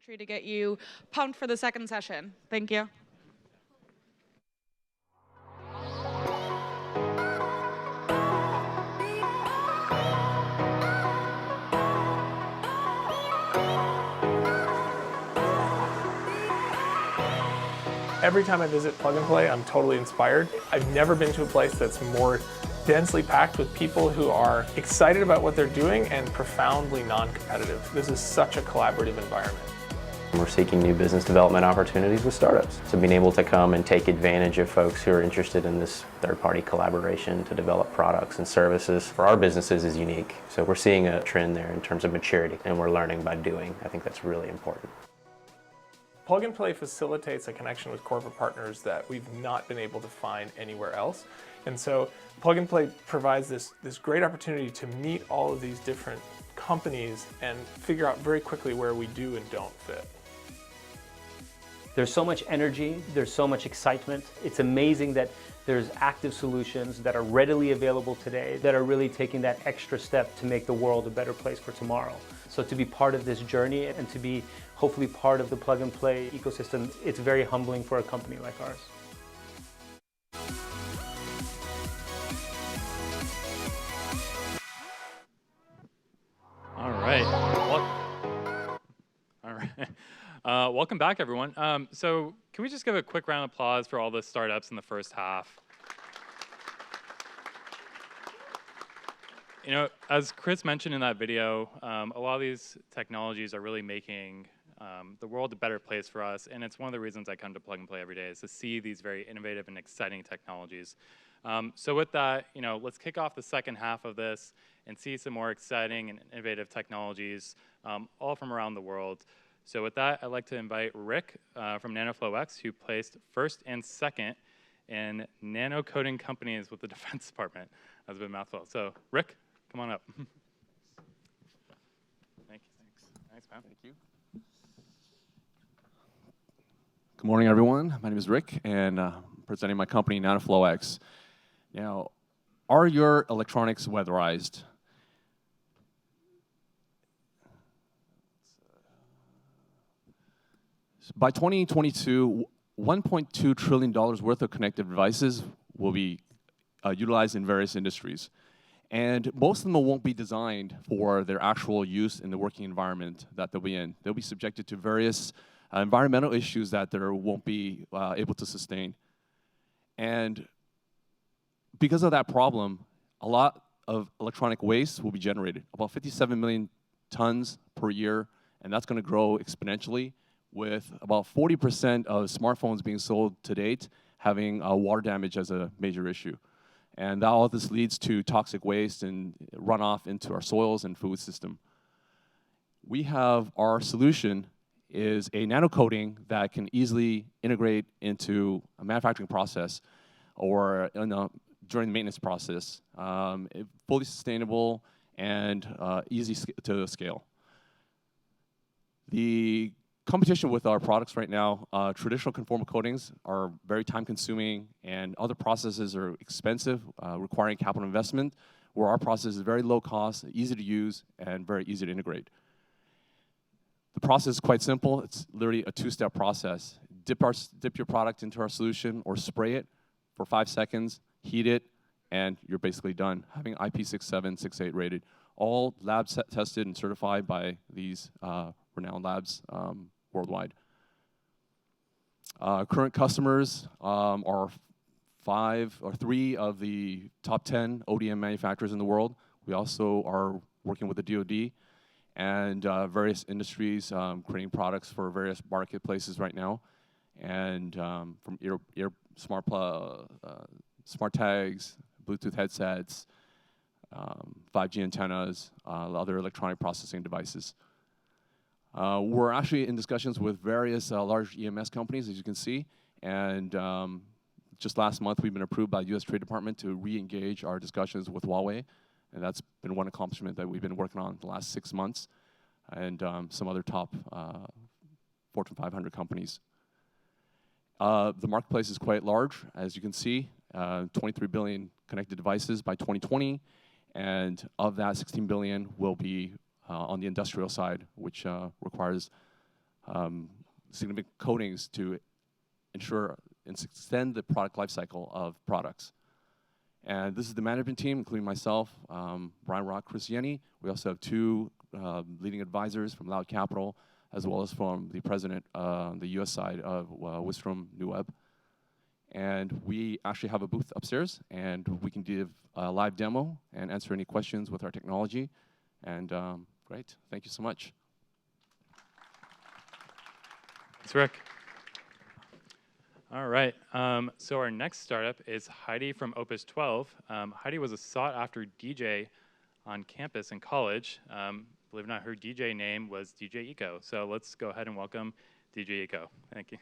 entry to get you pumped for the second session. Thank you. Every time I visit Plug and Play, I'm totally inspired. I've never been to a place that's more densely packed with people who are excited about what they're doing and profoundly non-competitive. This is such a collaborative environment. We're seeking new business development opportunities with startups. So being able to come and take advantage of folks who are interested in this third-party collaboration to develop products and services for our businesses is unique. So we're seeing a trend there in terms of maturity, and we're learning by doing. I think that's really important. Plug and Play facilitates a connection with corporate partners that we've not been able to find anywhere else. And so Plug and Play provides this great opportunity to meet all of these different companies and figure out very quickly where we do and don't fit. There's so much energy, there's so much excitement. It's amazing that there's active solutions that are readily available today that are really taking that extra step to make the world a better place for tomorrow. So to be part of this journey and to be hopefully part of the Plug and Play ecosystem, it's very humbling for a company like ours. All right. All right. Welcome back, everyone. So can we just give a quick round of applause for all the startups in the first half? You know, as Chris mentioned in that video, a lot of these technologies are really making the world a better place for us, and it's one of the reasons I come to Plug and Play every day is to see these very innovative and exciting technologies. So with that, you know, let's kick off the second half of this and see some more exciting and innovative technologies, all from around the world. So with that, I'd like to invite Rick from NanoFlowX, who placed first and second in nano coding companies with the Defense Department. That was a bit of a mouthful. So Rick, come on up. Thank you. Thanks, man. Thank you. Good morning, everyone. My name is Rick, and I'm presenting my company, NanoFlowX. Now, are your electronics weatherized? By 2022, $1.2 trillion worth of connected devices will be utilized in various industries. And most of them won't be designed for their actual use in the working environment that they'll be in. They'll be subjected to various environmental issues that they won't be able to sustain. And because of that problem, a lot of electronic waste will be generated, about 57 million tons per year, and that's going to grow exponentially, with about 40% of smartphones being sold to date having water damage as a major issue. And all of this leads to toxic waste and runoff into our soils and food system. We have our solution is a nano coating that can easily integrate into a manufacturing process or during the maintenance process, fully sustainable and easy to scale. The competition with our products right now, traditional conformal coatings are very time-consuming, and other processes are expensive, requiring capital investment, where our process is very low cost, easy to use, and very easy to integrate. The process is quite simple. It's literally a two-step process. Dip your product into our solution or spray it for 5 seconds, heat it, and you're basically done, having IP67, 68 rated. All lab tested and certified by these renowned labs worldwide. Current customers are 3 of the top 10 ODM manufacturers in the world. We also are working with the DoD and various industries, creating products for various marketplaces right now, and from smart tags, Bluetooth headsets, 5G antennas, other electronic processing devices. We're actually in discussions with various large EMS companies, as you can see, and just last month we've been approved by the U.S. Trade Department to re-engage our discussions with Huawei, and that's been one accomplishment that we've been working on the last 6 months, and some other top Fortune 500 companies. The marketplace is quite large, as you can see, 23 billion connected devices by 2020, and of that, 16 billion will be on the industrial side, which requires significant coatings to ensure and extend the product life cycle of products. And this is the management team, including myself, Brian Rock, Chris Yeni. We also have two leading advisors from Loud Capital, as well as from the president on the US side of Wistrom New Web. And we actually have a booth upstairs, and we can give a live demo and answer any questions with our technology. And great, thank you so much. Thanks, Rick. All right, so our next startup is Heidi from Opus 12. Heidi was a sought-after DJ on campus in college. Believe it or not, her DJ name was DJ Eco. So let's go ahead and welcome DJ Eco. Thank you.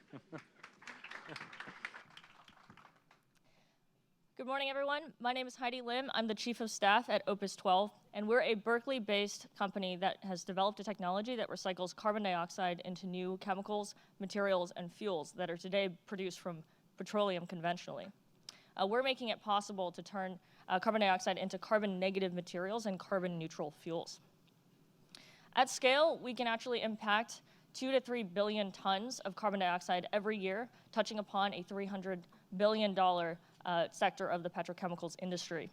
Good morning, everyone. My name is Heidi Lim. I'm the Chief of Staff at Opus 12, and we're a Berkeley-based company that has developed a technology that recycles carbon dioxide into new chemicals, materials, and fuels that are today produced from petroleum conventionally. We're making it possible to turn carbon dioxide into carbon-negative materials and carbon-neutral fuels. At scale, we can actually impact 2 to 3 billion tons of carbon dioxide every year, touching upon a $300 billion sector of the petrochemicals industry.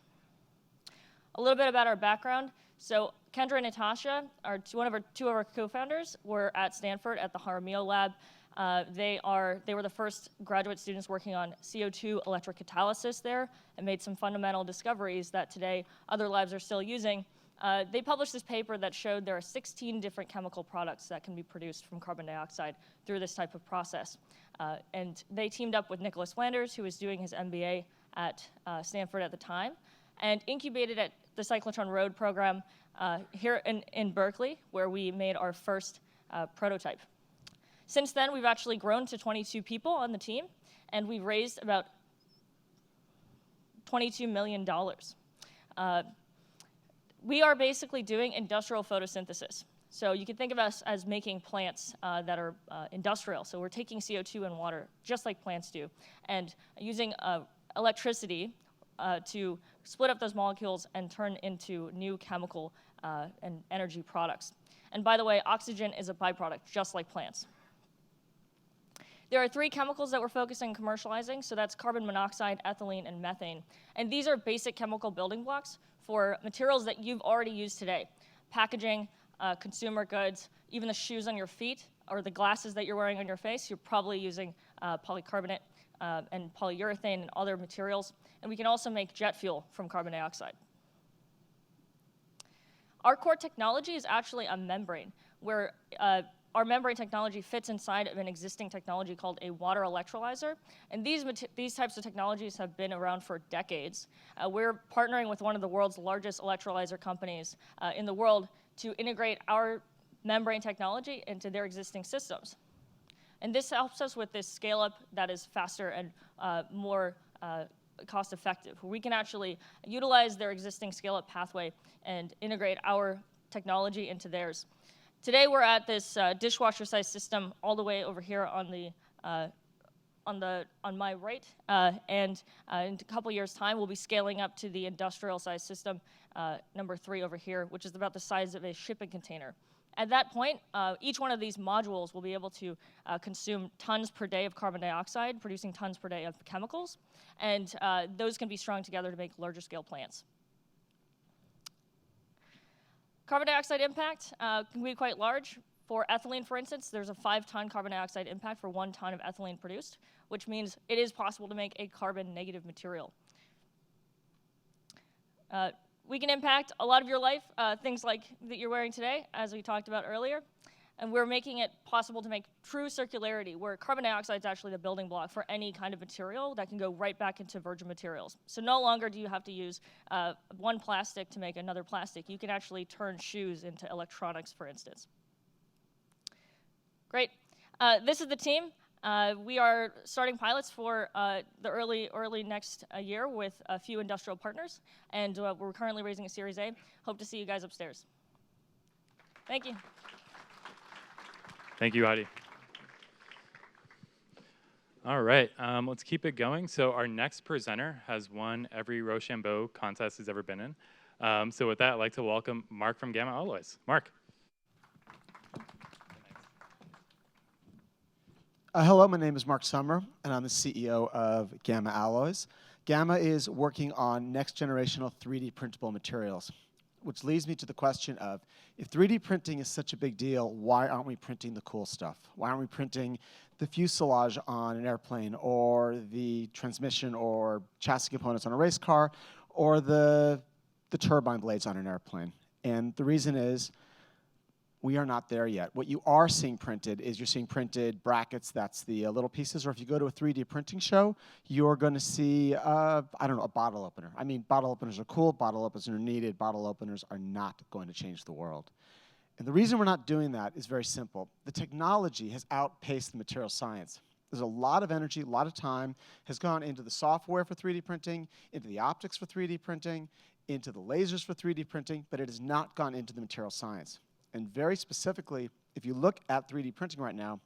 A little bit about our background. So Kendra and Natasha are two of our co-founders. Were at Stanford at the Jaramillo Lab. They were the first graduate students working on CO2 electrocatalysis there and made some fundamental discoveries that today other labs are still using. They published this paper that showed there are 16 different chemical products that can be produced from carbon dioxide through this type of process. And they teamed up with Nicholas Flanders, who was doing his MBA at Stanford at the time, and incubated at the Cyclotron Road program here in Berkeley, where we made our first prototype. Since then, we've actually grown to 22 people on the team, and we've raised about $22 million. We are basically doing industrial photosynthesis. So you can think of us as making plants that are industrial. So we're taking CO2 and water, just like plants do, and using electricity to split up those molecules and turn into new chemical and energy products. And by the way, oxygen is a byproduct, just like plants. There are 3 chemicals that we're focusing on commercializing, so that's carbon monoxide, ethylene, and methane. And these are basic chemical building blocks for materials that you've already used today. Packaging, consumer goods, even the shoes on your feet, or the glasses that you're wearing on your face, you're probably using polycarbonate and polyurethane and other materials. And we can also make jet fuel from carbon dioxide. Our core technology is actually a membrane, where our membrane technology fits inside of an existing technology called a water electrolyzer. And these types of technologies have been around for decades. We're partnering with one of the world's largest electrolyzer companies in the world to integrate our membrane technology into their existing systems. And this helps us with this scale-up that is faster and more cost-effective. We can actually utilize their existing scale-up pathway and integrate our technology into theirs. Today we're at this dishwasher-sized system all the way over here on my right, and in a couple years' time we'll be scaling up to the industrial-sized system, number 3 over here, which is about the size of a shipping container. At that point, each one of these modules will be able to consume tons per day of carbon dioxide, producing tons per day of chemicals, and those can be strung together to make larger-scale plants. Carbon dioxide impact can be quite large. For ethylene, for instance, there's a 5-ton carbon dioxide impact for 1 ton of ethylene produced, which means it is possible to make a carbon-negative material. We can impact a lot of your life, things like that you're wearing today, as we talked about earlier. And we're making it possible to make true circularity, where carbon dioxide is actually the building block for any kind of material that can go right back into virgin materials. So no longer do you have to use one plastic to make another plastic. You can actually turn shoes into electronics, for instance. Great. This is the team. We are starting pilots for the early next year with a few industrial partners, and we're currently raising a Series A. Hope to see you guys upstairs. Thank you. Thank you, Heidi. All right, let's keep it going. So our next presenter has won every Rochambeau contest he's ever been in. So with that, I'd like to welcome Mark from Gamma Alloys. Mark. Hello, my name is Mark Summer, and I'm the CEO of Gamma Alloys. Gamma is working on next-generational 3D printable materials, which leads me to the question of, if 3D printing is such a big deal, why aren't we printing the cool stuff? Why aren't we printing the fuselage on an airplane, or the transmission or chassis components on a race car, or the turbine blades on an airplane? And the reason is, we are not there yet. What you are seeing printed is you're seeing printed brackets, that's the little pieces, or if you go to a 3D printing show, you're going to see, I don't know, a bottle opener. I mean, bottle openers are cool, bottle openers are needed, bottle openers are not going to change the world. And the reason we're not doing that is very simple. The technology has outpaced the material science. There's a lot of energy, a lot of time has gone into the software for 3D printing, into the optics for 3D printing, into the lasers for 3D printing, but it has not gone into the material science. And very specifically, if you look at 3D printing right now,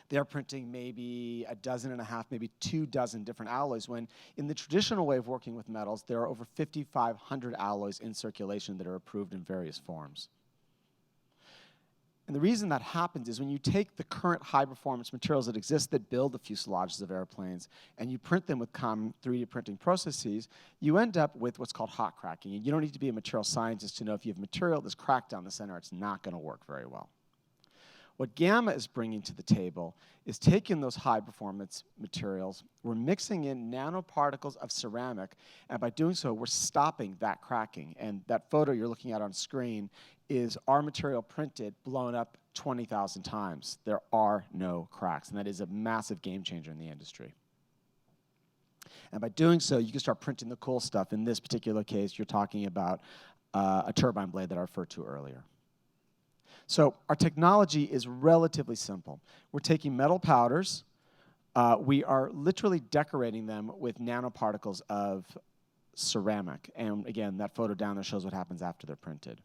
they're printing maybe 12.5, maybe 24 different alloys, when in the traditional way of working with metals, there are over 5,500 alloys in circulation that are approved in various forms. And the reason that happens is when you take the current high-performance materials that exist that build the fuselages of airplanes, and you print them with common 3D printing processes, you end up with what's called hot cracking. And you don't need to be a material scientist to know if you have material that's cracked down the center, it's not going to work very well. What Gamma is bringing to the table is taking those high-performance materials, we're mixing in nanoparticles of ceramic, and by doing so, we're stopping that cracking. And that photo you're looking at on screen is our material printed, blown up 20,000 times. There are no cracks, and that is a massive game changer in the industry. And by doing so, you can start printing the cool stuff. In this particular case, you're talking about a turbine blade that I referred to earlier. So our technology is relatively simple. We're taking metal powders. We are literally decorating them with nanoparticles of ceramic. And again, that photo down there shows what happens after they're printed.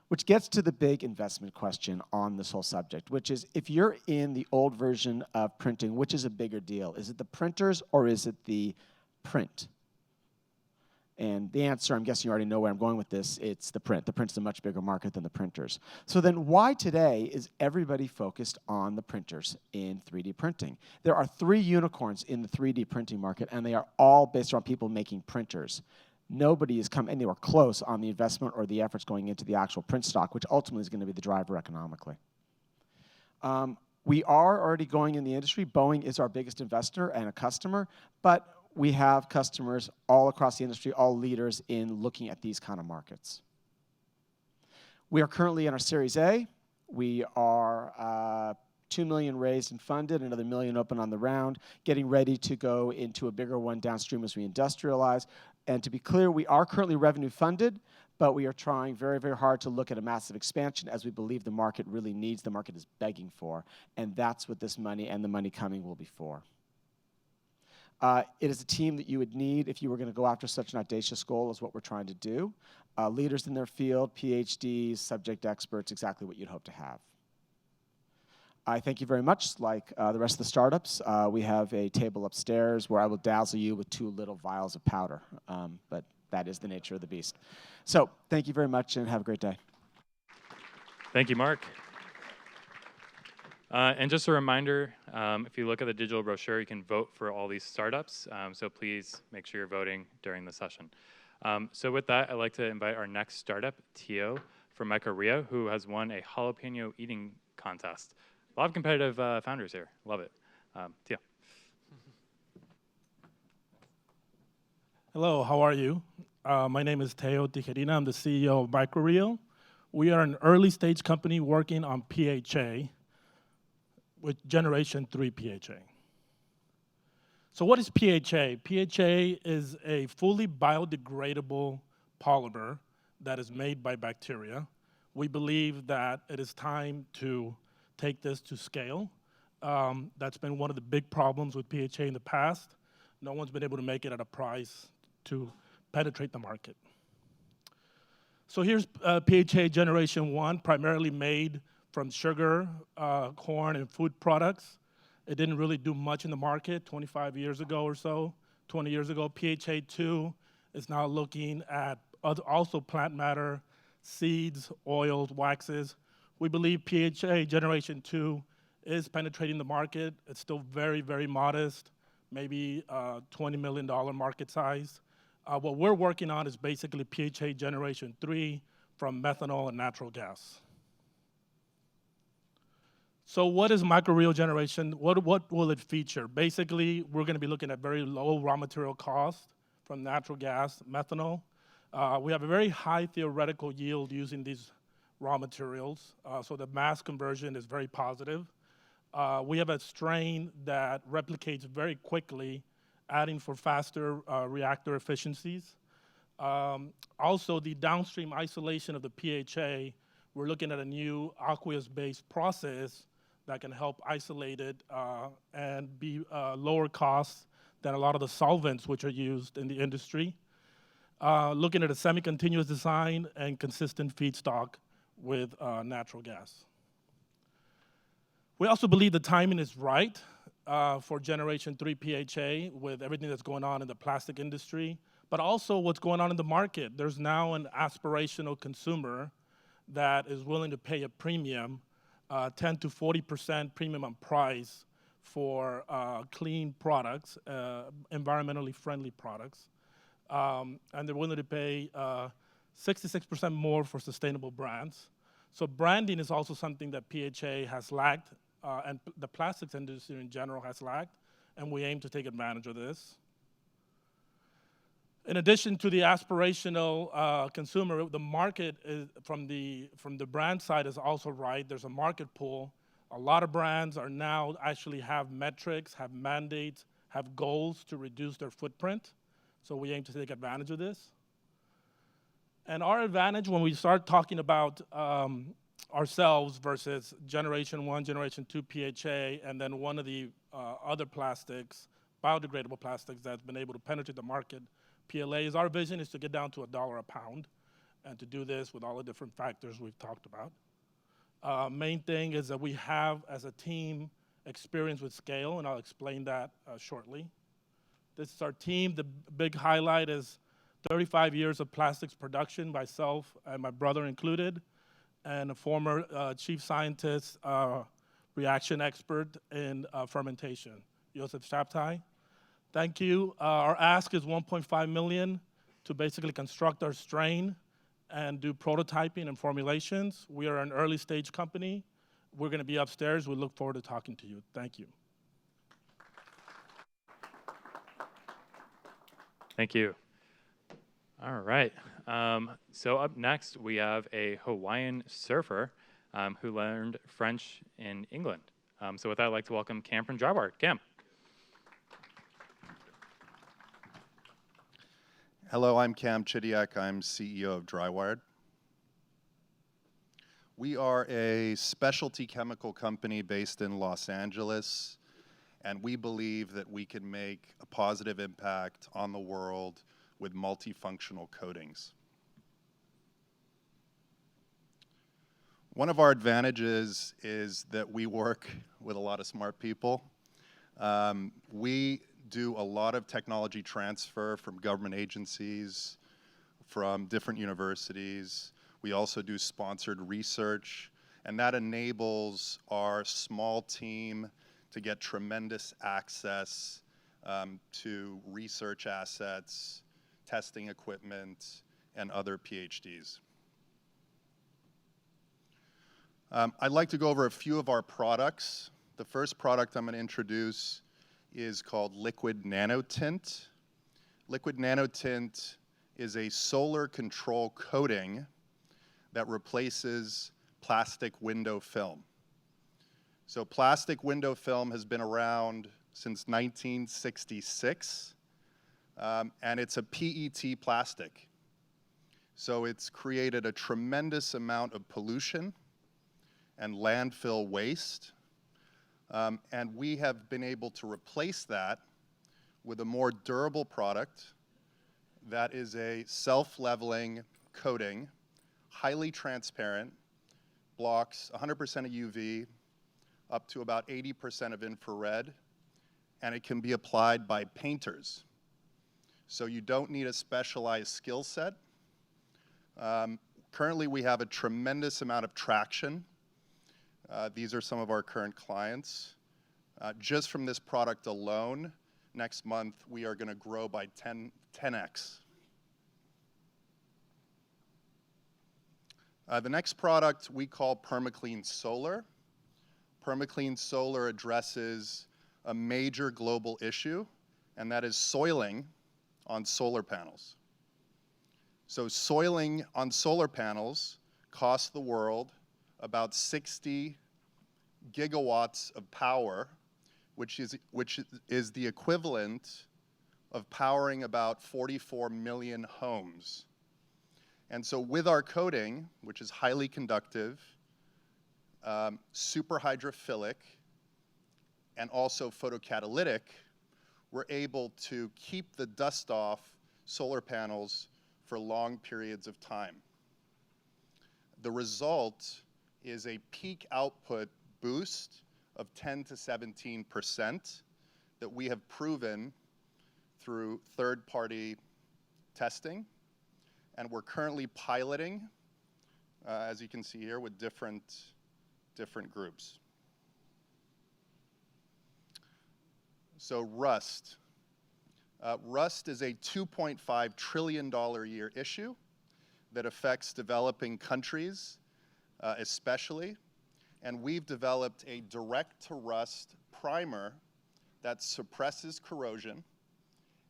Which gets to the big investment question on this whole subject, which is, if you're in the old version of printing, which is a bigger deal? Is it the printers or is it the print? And the answer, I'm guessing you already know where I'm going with this, it's the print. The print's a much bigger market than the printers. So then why today is everybody focused on the printers in 3D printing? There are 3 unicorns in the 3D printing market, and they are all based on people making printers. Nobody has come anywhere close on the investment or the efforts going into the actual print stock, which ultimately is going to be the driver economically. We are already going in the industry. Boeing is our biggest investor and a customer, but we have customers all across the industry, all leaders in looking at these kind of markets. We are currently in our Series A. We are $2 million raised and funded, another $1 million open on the round, getting ready to go into a bigger one downstream as we industrialize. And to be clear, we are currently revenue funded, but we are trying very, very hard to look at a massive expansion as we believe the market really needs, the market is begging for. And that's what this money and the money coming will be for. It is a team that you would need if you were going to go after such an audacious goal as what we're trying to do. Leaders in their field, PhDs, subject experts, exactly what you'd hope to have. I thank you very much. Like the rest of the startups, we have a table upstairs where I will dazzle you with 2 little vials of powder. But that is the nature of the beast. So thank you very much and have a great day. Thank you, Mark. And just a reminder, if you look at the digital brochure, you can vote for all these startups. So please make sure you're voting during the session. So with that, I'd like to invite our next startup, Tio from Microrio, who has won a jalapeno eating contest. A lot of competitive founders here. Love it. Tio. Hello, how are you? My name is Teo Tijerina. I'm the CEO of Microrio. We are an early stage company working on PHA with Generation 3 PHA. So what is PHA? PHA is a fully biodegradable polymer that is made by bacteria. We believe that it is time to take this to scale. That's been one of the big problems with PHA in the past. No one's been able to make it at a price to penetrate the market. So here's PHA Generation 1, primarily made from sugar, corn, and food products. It didn't really do much in the market 25 years ago or so, 20 years ago. PHA 2 is now looking at also plant matter, seeds, oils, waxes. We believe PHA Generation 2 is penetrating the market. It's still very, very modest, maybe $20 million market size. What we're working on is basically PHA generation 3 from methanol and natural gas. So what is microreal generation? What will it feature? Basically, we're going to be looking at very low raw material cost from natural gas, methanol. We have a very high theoretical yield using these raw materials, so the mass conversion is very positive. We have a strain that replicates very quickly, adding for faster reactor efficiencies. Also, the downstream isolation of the PHA, we're looking at a new aqueous-based process that can help isolate it and be lower cost than a lot of the solvents which are used in the industry. Looking at a semi-continuous design and consistent feedstock with natural gas. We also believe the timing is right for Generation 3 PHA with everything that's going on in the plastic industry, but also what's going on in the market. There's now an aspirational consumer that is willing to pay a premium, 10 to 40% premium on price for clean products, environmentally friendly products. And they're willing to pay 66% more for sustainable brands. So branding is also something that PHA has lacked, and the plastics industry in general has lacked, and we aim to take advantage of this. In addition to the aspirational consumer, the market is, from the brand side is also right. There's a market pool. A lot of brands are now actually have metrics, have mandates, have goals to reduce their footprint. So we aim to take advantage of this. And our advantage when we start talking about ourselves versus Generation 1, Generation 2 PHA, and then one of the other plastics, biodegradable plastics that's been able to penetrate the market, PLAs, our vision is to get down to $1 a pound, and to do this with all the different factors we've talked about. Main thing is that we have, as a team, experience with scale, and I'll explain that shortly. This is our team. The big highlight is 35 years of plastics production, myself and my brother included, and a former chief scientist, reaction expert in fermentation, Joseph Shabtai. Thank you. Our ask is $1.5 million to basically construct our strain and do prototyping and formulations. We are an early stage company. We're going to be upstairs. We look forward to talking to you. Thank you. Thank you. All right. So up next, we have a Hawaiian surfer who learned French in England. So with that, I'd like to welcome Cam from Dryward. Cam. Hello, I'm Cam Chidiak. I'm CEO of Drywired. We are a specialty chemical company based in Los Angeles, and we believe that we can make a positive impact on the world with multifunctional coatings. One of our advantages is that we work with a lot of smart people. We do a lot of technology transfer from government agencies, from different universities. We also do sponsored research, and that enables our small team to get tremendous access to research assets, testing equipment, and other PhDs. I'd like to go over a few of our products. The first product I'm going to introduce is called Liquid Nanotint. Liquid Nanotint is a solar control coating that replaces plastic window film. So plastic window film has been around since 1966, and it's a PET plastic. So it's created a tremendous amount of pollution and landfill waste. And we have been able to replace that with a more durable product that is a self-leveling coating, highly transparent, blocks 100% of UV, up to about 80% of infrared, and it can be applied by painters. So you don't need a specialized skill set. Currently, we have a tremendous amount of traction. These are some of our current clients. Just from this product alone, next month we are going to grow by 10x. The next product we call PermaClean Solar. PermaClean Solar addresses a major global issue, and that is soiling on solar panels. So soiling on solar panels costs the world about 60 gigawatts of power, which is the equivalent of powering about 44 million homes. And so with our coating, which is highly conductive, super hydrophilic, and also photocatalytic, we're able to keep the dust off solar panels for long periods of time. The result is a peak output boost of 10 to 17% that we have proven through third-party testing, and we're currently piloting, as you can see here, with different groups. So rust. Rust is a $2.5 trillion a year issue that affects developing countries especially, and we've developed a direct-to-rust primer that suppresses corrosion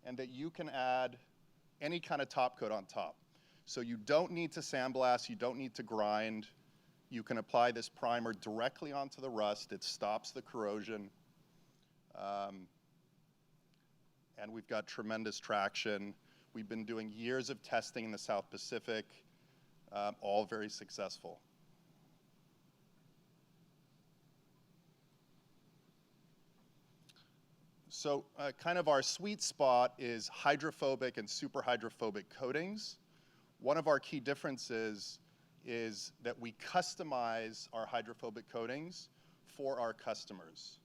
and that you can add any kind of top coat on top. So you don't need to sandblast, you don't need to grind. You can apply this primer directly onto the rust. It stops the corrosion. And we've got tremendous traction. We've been doing years of testing in the South Pacific, all very successful. So kind of our sweet spot is hydrophobic and super hydrophobic coatings. One of our key differences is that we customize our hydrophobic coatings for our customers.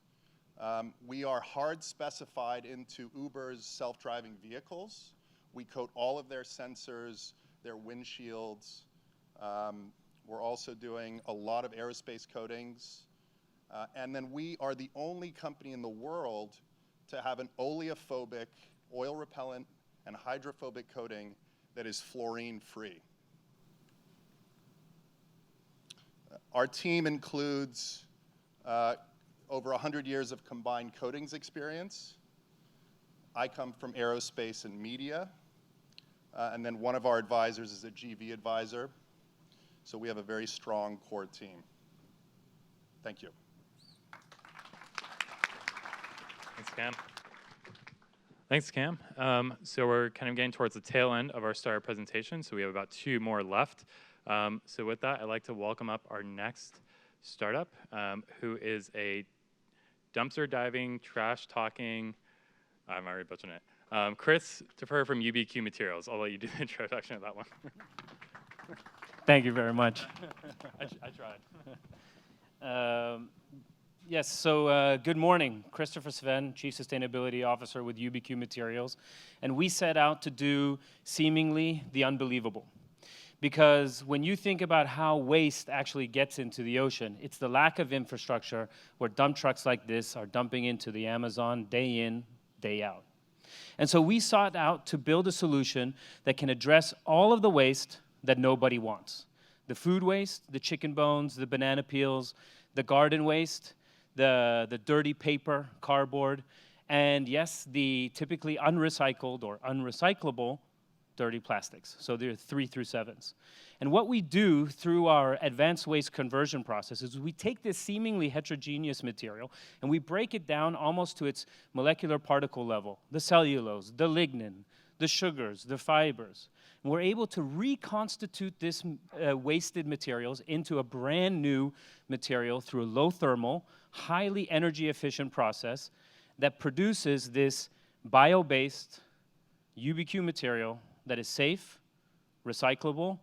We are hard specified into Uber's self-driving vehicles. We coat all of their sensors, their windshields. We're also doing a lot of aerospace coatings. And then we are the only company in the world to have an oleophobic, oil repellent, and hydrophobic coating that is fluorine-free. Our team includes over 100 years of combined coatings experience. I come from aerospace and media, and then one of our advisors is a GV advisor. So we have a very strong core team. Thank you. Thanks, Cam. Thanks, Cam. So we're kind of getting towards the tail end of our starter presentation, so we have about 2 more left. So with that, I'd like to welcome up our next startup, who is a dumpster diving, trash talking, I'm already butchering it, Christopher from UBQ Materials. I'll let you do the introduction of that one. Thank you very much. I tried. Yes, so good morning. Christopher Sven, Chief Sustainability Officer with UBQ Materials. And we set out to do seemingly the unbelievable. Because when you think about how waste actually gets into the ocean, it's the lack of infrastructure where dump trucks like this are dumping into the Amazon day in, day out. And so we sought out to build a solution that can address all of the waste that nobody wants. The food waste, the chicken bones, the banana peels, the garden waste, the dirty paper, cardboard, and yes, the typically unrecycled or unrecyclable dirty plastics. So they're 3 through 7s. And what we do through our advanced waste conversion process is we take this seemingly heterogeneous material and we break it down almost to its molecular particle level, the cellulose, the lignin, the sugars, the fibers. And we're able to reconstitute this wasted materials into a brand new material through a low thermal, highly energy efficient process that produces this bio-based UBQ material that is safe, recyclable,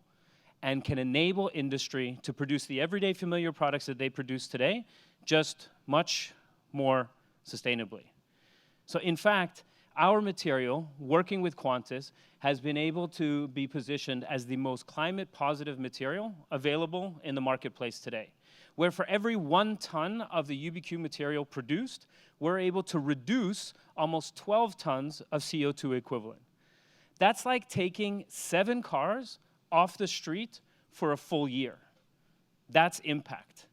and can enable industry to produce the everyday familiar products that they produce today, just much more sustainably. So in fact, our material, working with Qantas, has been able to be positioned as the most climate positive material available in the marketplace today. where for every 1 ton of the UBQ material produced, we're able to reduce almost 12 tons of CO2 equivalent. That's like taking 7 cars off the street for a full year. That's impact.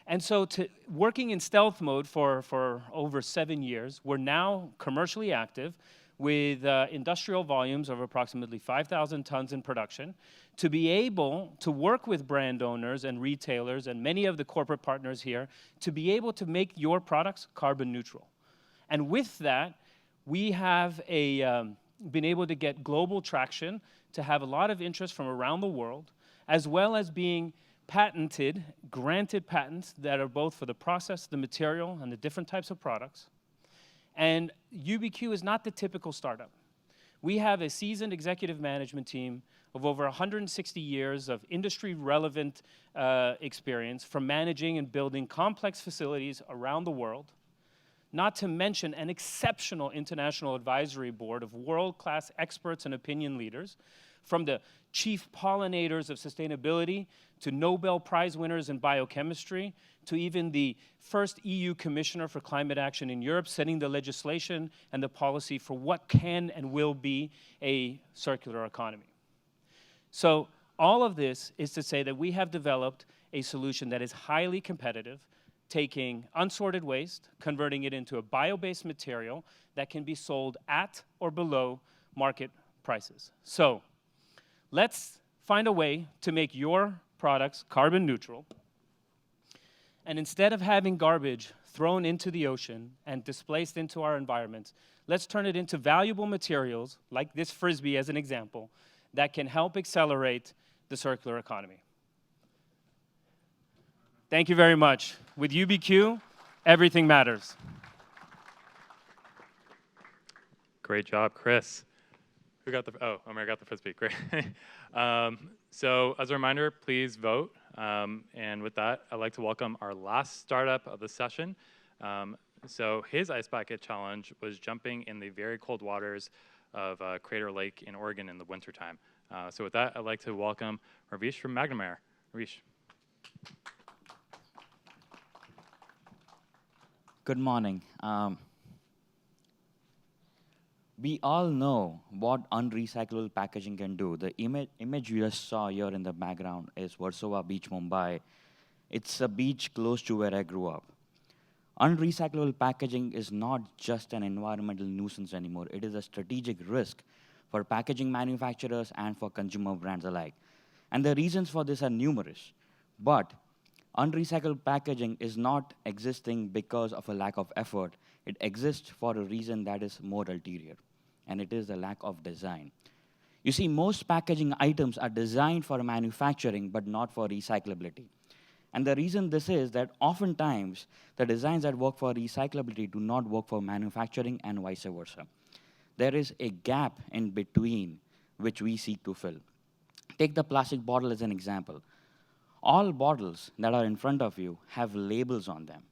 And so working in stealth mode for over 7 years, we're now commercially active with industrial volumes of approximately 5,000 tons in production, to be able to work with brand owners and retailers and many of the corporate partners here to be able to make your products carbon neutral. And with that, we have been able to get global traction, to have a lot of interest from around the world, as well as being patented, granted patents that are both for the process, the material, and the different types of products. And UBQ is not the typical startup. We have a seasoned executive management team of over 160 years of industry-relevant experience from managing and building complex facilities around the world, not to mention an exceptional international advisory board of world-class experts and opinion leaders, from the chief pollinators of sustainability to Nobel Prize winners in biochemistry, to even the first EU commissioner for climate action in Europe, setting the legislation and the policy for what can and will be a circular economy. So all of this is to say that we have developed a solution that is highly competitive, taking unsorted waste, converting it into a bio-based material that can be sold at or below market prices. So let's find a way to make your products carbon neutral. And instead of having garbage thrown into the ocean and displaced into our environments, let's turn it into valuable materials, like this Frisbee as an example, that can help accelerate the circular economy. Thank you very much. With UBQ, everything matters. Great job, Chris. Who got the, oh, Amir got the Frisbee, great. So as a reminder, please vote. And with that, I'd like to welcome our last startup of the session. So his ice bucket challenge was jumping in the very cold waters of Crater Lake in Oregon in the wintertime. So with that, I'd like to welcome Ravish from McNamara. Ravish. Good morning. We all know what unrecyclable packaging can do. The image you just saw here in the background is Warsaw Beach, Mumbai. It's a beach close to where I grew up. Unrecyclable packaging is not just an environmental nuisance anymore. It is a strategic risk for packaging manufacturers and for consumer brands alike. And the reasons for this are numerous. But unrecycled packaging is not existing because of a lack of effort. It exists for a reason that is more ulterior, and it is the lack of design. You see, most packaging items are designed for manufacturing, but not for recyclability. And the reason this is that oftentimes, the designs that work for recyclability do not work for manufacturing and vice versa. There is a gap in between which we seek to fill. Take the plastic bottle as an example. All bottles that are in front of you have labels on them.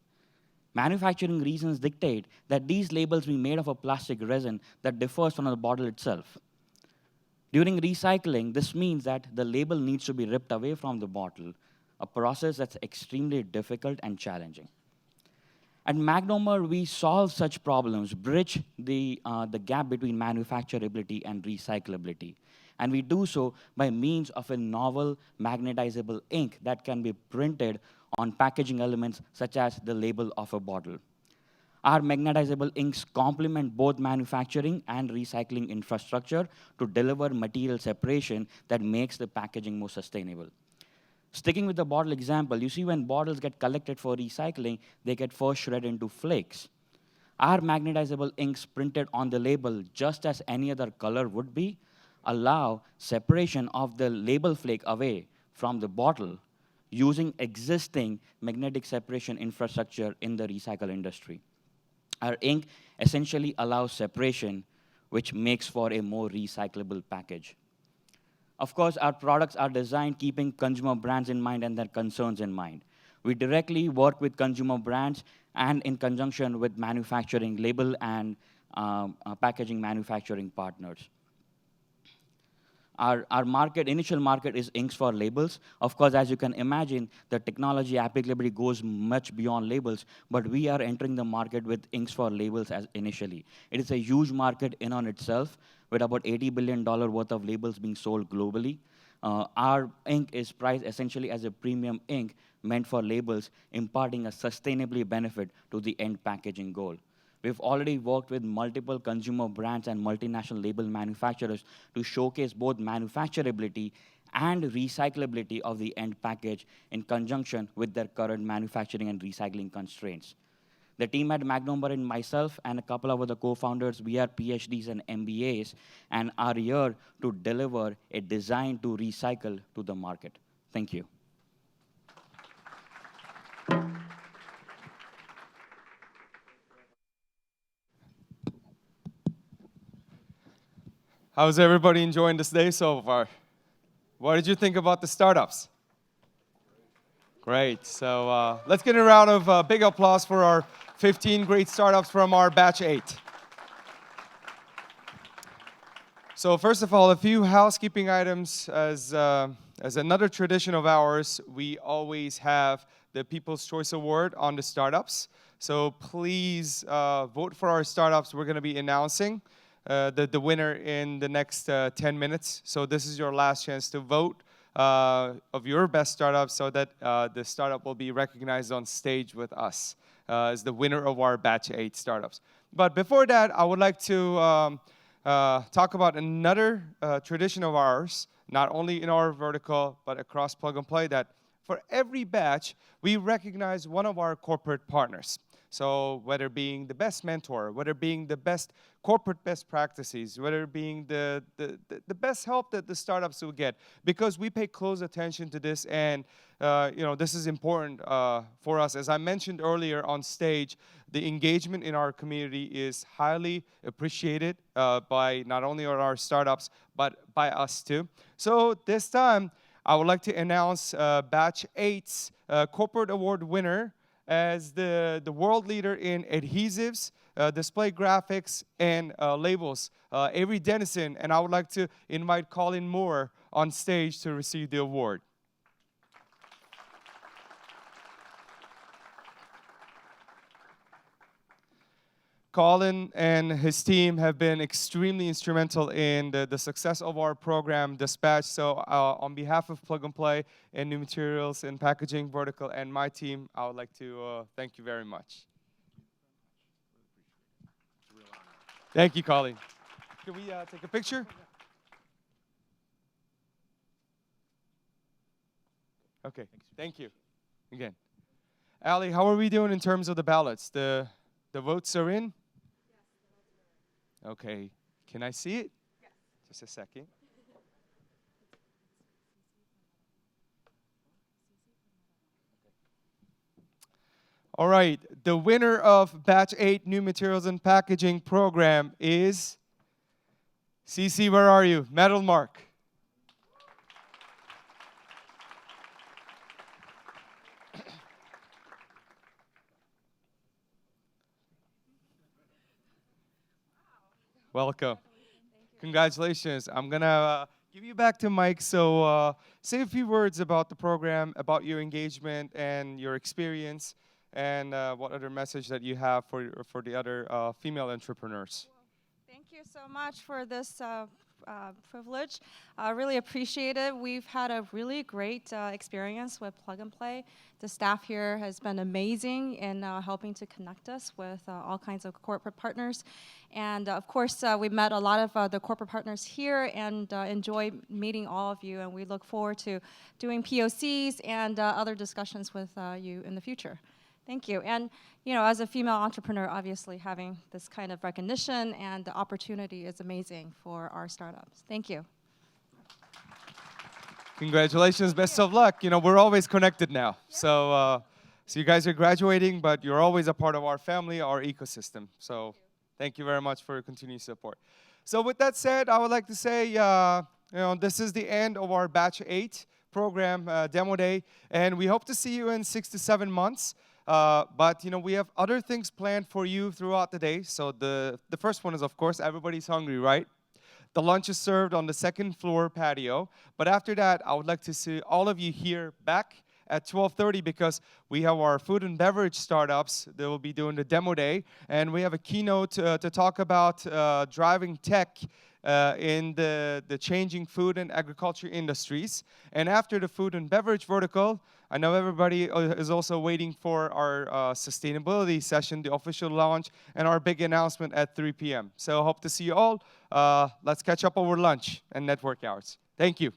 Manufacturing reasons dictate that these labels be made of a plastic resin that differs from the bottle itself. During recycling, this means that the label needs to be ripped away from the bottle, a process that's extremely difficult and challenging. At McNamara, we solve such problems, bridge the gap between manufacturability and recyclability. And we do so by means of a novel magnetizable ink that can be printed on packaging elements such as the label of a bottle. Our magnetizable inks complement both manufacturing and recycling infrastructure to deliver material separation that makes the packaging more sustainable. Sticking with the bottle example, you see when bottles get collected for recycling, they get first shredded into flakes. Our magnetizable inks printed on the label, just as any other color would be, allow separation of the label flake away from the bottle using existing magnetic separation infrastructure in the recycle industry. Our ink essentially allows separation, which makes for a more recyclable package. Of course, our products are designed keeping consumer brands in mind and their concerns in mind. We directly work with consumer brands and in conjunction with manufacturing label and packaging manufacturing partners. Our initial market is inks for labels. Of course, as you can imagine, the technology applicability goes much beyond labels, but we are entering the market with inks for labels as initially. It is a huge market in on itself, with about $80 billion worth of labels being sold globally. Our ink is priced essentially as a premium ink meant for labels, imparting a sustainably benefit to the end packaging goal. We've already worked with multiple consumer brands and multinational label manufacturers to showcase both manufacturability and recyclability of the end package in conjunction with their current manufacturing and recycling constraints. The team at Magnumber and myself and a couple of other co-founders, we are PhDs and MBAs and are here to deliver a design to recycle to the market. Thank you. How's everybody enjoying this day so far? What did you think about the startups? Great. So let's get a round of big applause for our 15 great startups from our batch 8. So first of all, a few housekeeping items. As another tradition of ours, we always have the People's Choice Award on the startups. So please vote for our startups. We're going to be announcing the winner in the next 10 minutes. So this is your last chance to vote of your best startup so that the startup will be recognized on stage with us as the winner of our Batch 8 startups. But before that, I would like to talk about another tradition of ours, not only in our vertical, but across Plug and Play, that for every batch, we recognize one of our corporate partners. So whether being the best mentor, whether being the best corporate best practices, whether being the best help that the startups will get, because we pay close attention to this, and this is important for us. As I mentioned earlier on stage, the engagement in our community is highly appreciated by not only our startups, but by us too. So this time, I would like to announce Batch 8's Corporate Award winner as the world leader in adhesives, display graphics, and labels, Avery Dennison. And I would like to invite Colin Moore on stage to receive the award. Colin and his team have been extremely instrumental in the success of our program, Dispatch. So on behalf of Plug and Play and New Materials and Packaging Vertical and my team, I would like to thank you very much. Thank you, Colin. Can we take a picture? Okay, thank you. Again. Ali, how are we doing in terms of the ballots? The votes are in? Okay, can I see it? Yes. Just a second. All right, the winner of Batch 8 New Materials and Packaging program is, CC, where are you? Metalmark. Welcome. Congratulations. I'm going to give you back to Mike. So say a few words about the program, about your engagement and your experience, and what other message that you have for the other female entrepreneurs. Thank you so much for this privilege. I really appreciate it. We've had a really great experience with Plug and Play. The staff here has been amazing in helping to connect us with all kinds of corporate partners. And of course, we met a lot of the corporate partners here and enjoy meeting all of you. And we look forward to doing POCs and other discussions with you in the future. Thank you. And as a female entrepreneur, obviously having this kind of recognition and the opportunity is amazing for our startups. Thank you. Congratulations. Best of luck. We're always connected now. Yeah. So you guys are graduating, but you're always a part of our family, our ecosystem. So thank you very much for your continued support. So with that said, I would like to say, this is the end of our Batch 8 program demo day, and we hope to see you in 6 to 7 months. But we have other things planned for you throughout the day. So the first one is, of course, everybody's hungry, right? The lunch is served on the second floor patio. But after that, I would like to see all of you here back at 12:30 because we have our food and beverage startups. They will be doing the demo day. And we have a keynote to talk about driving tech in the changing food and agriculture industries. And after the food and beverage vertical, I know everybody is also waiting for our sustainability session, the official launch, and our big announcement at 3 p.m. So I hope to see you all. Let's catch up over lunch and network hours. Thank you.